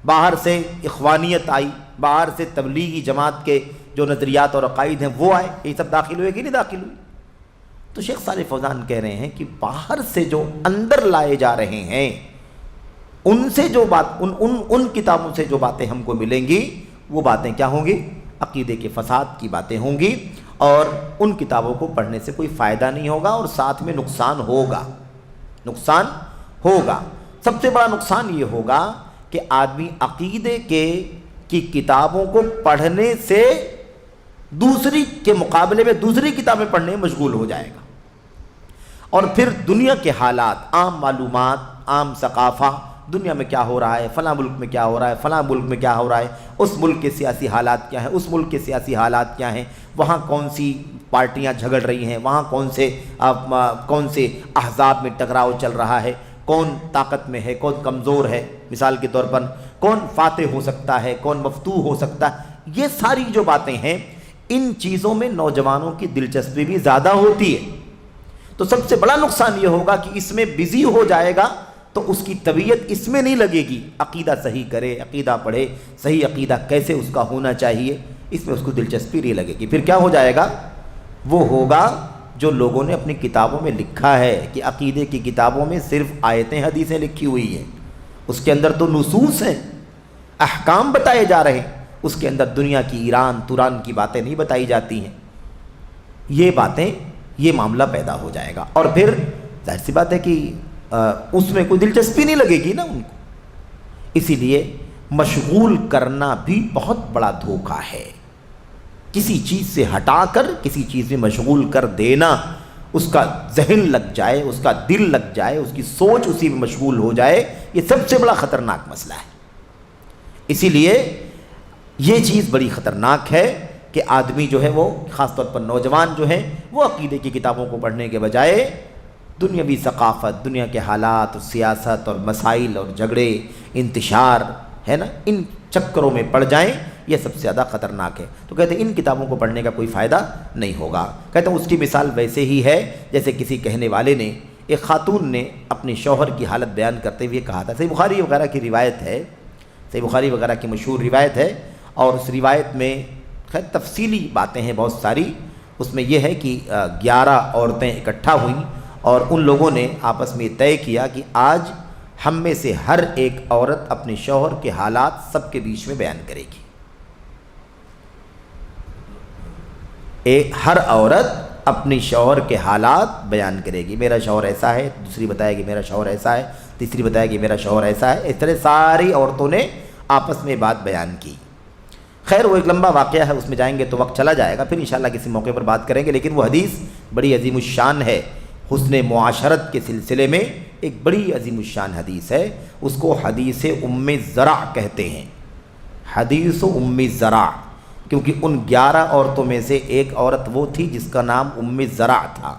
باہر سے اخوانیت آئی، باہر سے تبلیغی جماعت کے جو نظریات اور عقائد ہیں وہ آئے، یہ سب داخل ہوئے کہ نہیں داخل ہوئے؟ تو شیخ صالح فوزان کہہ رہے ہیں کہ باہر سے جو اندر لائے جا رہے ہیں ان سے جو ان کتابوں سے جو باتیں ہم کو ملیں گی وہ باتیں کیا ہوں گی؟ عقیدے کے فساد کی باتیں ہوں گی، اور ان کتابوں کو پڑھنے سے کوئی فائدہ نہیں ہوگا، اور ساتھ میں نقصان ہوگا۔ سب سے بڑا نقصان یہ ہوگا کہ آدمی عقیدے کی کتابوں کو پڑھنے سے دوسری کے مقابلے میں دوسری کتابیں پڑھنے میں مشغول ہو جائے گا، اور پھر دنیا کے حالات، عام معلومات، عام ثقافہ، دنیا میں کیا ہو رہا ہے، فلاں ملک میں کیا ہو رہا ہے، فلاں ملک میں کیا ہو رہا ہے، اس ملک کے سیاسی حالات کیا ہیں، اس ملک کے سیاسی حالات کیا ہیں، وہاں کون سی پارٹیاں جھگڑ رہی ہیں، وہاں کون سے احزاب میں ٹکراؤ چل رہا ہے، کون طاقت میں ہے، کون کمزور ہے، مثال کے طور پر کون فاتح ہو سکتا ہے، کون مفتوح ہو سکتا ہے، یہ ساری جو باتیں ہیں ان چیزوں میں نوجوانوں کی دلچسپی بھی زیادہ ہوتی ہے۔ تو سب سے بڑا نقصان یہ ہوگا کہ اس میں بزی ہو جائے گا تو اس کی طبیعت اس میں نہیں لگے گی، عقیدہ صحیح کرے، عقیدہ پڑھے، صحیح عقیدہ کیسے اس کا ہونا چاہیے، اس میں اس کو دلچسپی نہیں لگے گی۔ پھر کیا ہو جائے گا؟ وہ ہوگا جو لوگوں نے اپنی کتابوں میں لکھا ہے کہ عقیدے کی کتابوں میں صرف آیتیں حدیثیں لکھی ہوئی ہیں، اس کے اندر تو نصوص ہیں، احکام بتائے جا رہے ہیں، اس کے اندر دنیا کی ایران توران کی باتیں نہیں بتائی جاتی ہیں۔ یہ معاملہ پیدا ہو جائے گا، اور پھر ظاہر سی بات ہے کہ اس میں کوئی دلچسپی نہیں لگے گی نا ان کو۔ اسی لیے مشغول کرنا بھی بہت بڑا دھوکہ ہے، کسی چیز سے ہٹا کر کسی چیز میں مشغول کر دینا، اس کا ذہن لگ جائے، اس کا دل لگ جائے، اس کی سوچ اسی میں مشغول ہو جائے، یہ سب سے بڑا خطرناک مسئلہ ہے۔ اسی لیے یہ چیز بڑی خطرناک ہے کہ آدمی جو ہے وہ خاص طور پر نوجوان جو ہیں وہ عقیدے کی کتابوں کو پڑھنے کے بجائے دنیاوی ثقافت، دنیا کے حالات اور سیاست اور مسائل اور جھگڑے، انتشار ہے نا، ان چکروں میں پڑ جائیں، یہ سب سے زیادہ خطرناک ہے۔ تو کہتے ہیں ان کتابوں کو پڑھنے کا کوئی فائدہ نہیں ہوگا۔ کہتے ہیں اس کی مثال ویسے ہی ہے جیسے کسی کہنے والے نے، ایک خاتون نے اپنے شوہر کی حالت بیان کرتے ہوئے کہا تھا، صحیح بخاری وغیرہ کی روایت ہے، صحیح بخاری وغیرہ کی مشہور روایت ہے، اور اس روایت میں خیر تفصیلی باتیں ہیں بہت ساری۔ اس میں یہ ہے کہ 11 عورتیں اکٹھا ہوئیں اور ان لوگوں نے آپس میں طے کیا کہ آج ہم میں سے ہر ایک عورت اپنے شوہر کے حالات سب کے بیچ میں بیان کرے گی۔ ہر عورت اپنی شوہر کے حالات بیان کرے گی، میرا شوہر ایسا ہے، دوسری بتائے گی میرا شوہر ایسا ہے، تیسری بتائے گی میرا شوہر ایسا ہے۔ اس طرح ساری عورتوں نے آپس میں بات بیان کی۔ خیر وہ ایک لمبا واقعہ ہے، اس میں جائیں گے تو وقت چلا جائے گا، پھر انشاءاللہ کسی موقع پر بات کریں گے، لیکن وہ حدیث بڑی عظیم الشان ہے۔ حسن معاشرت کے سلسلے میں ایک بڑی عظیم الشان حدیث ہے، اس کو حدیث ام زرع کہتے ہیں، حدیث ام زرع، کیونکہ ان 11 عورتوں میں سے ایک عورت وہ تھی جس کا نام ام زرع تھا۔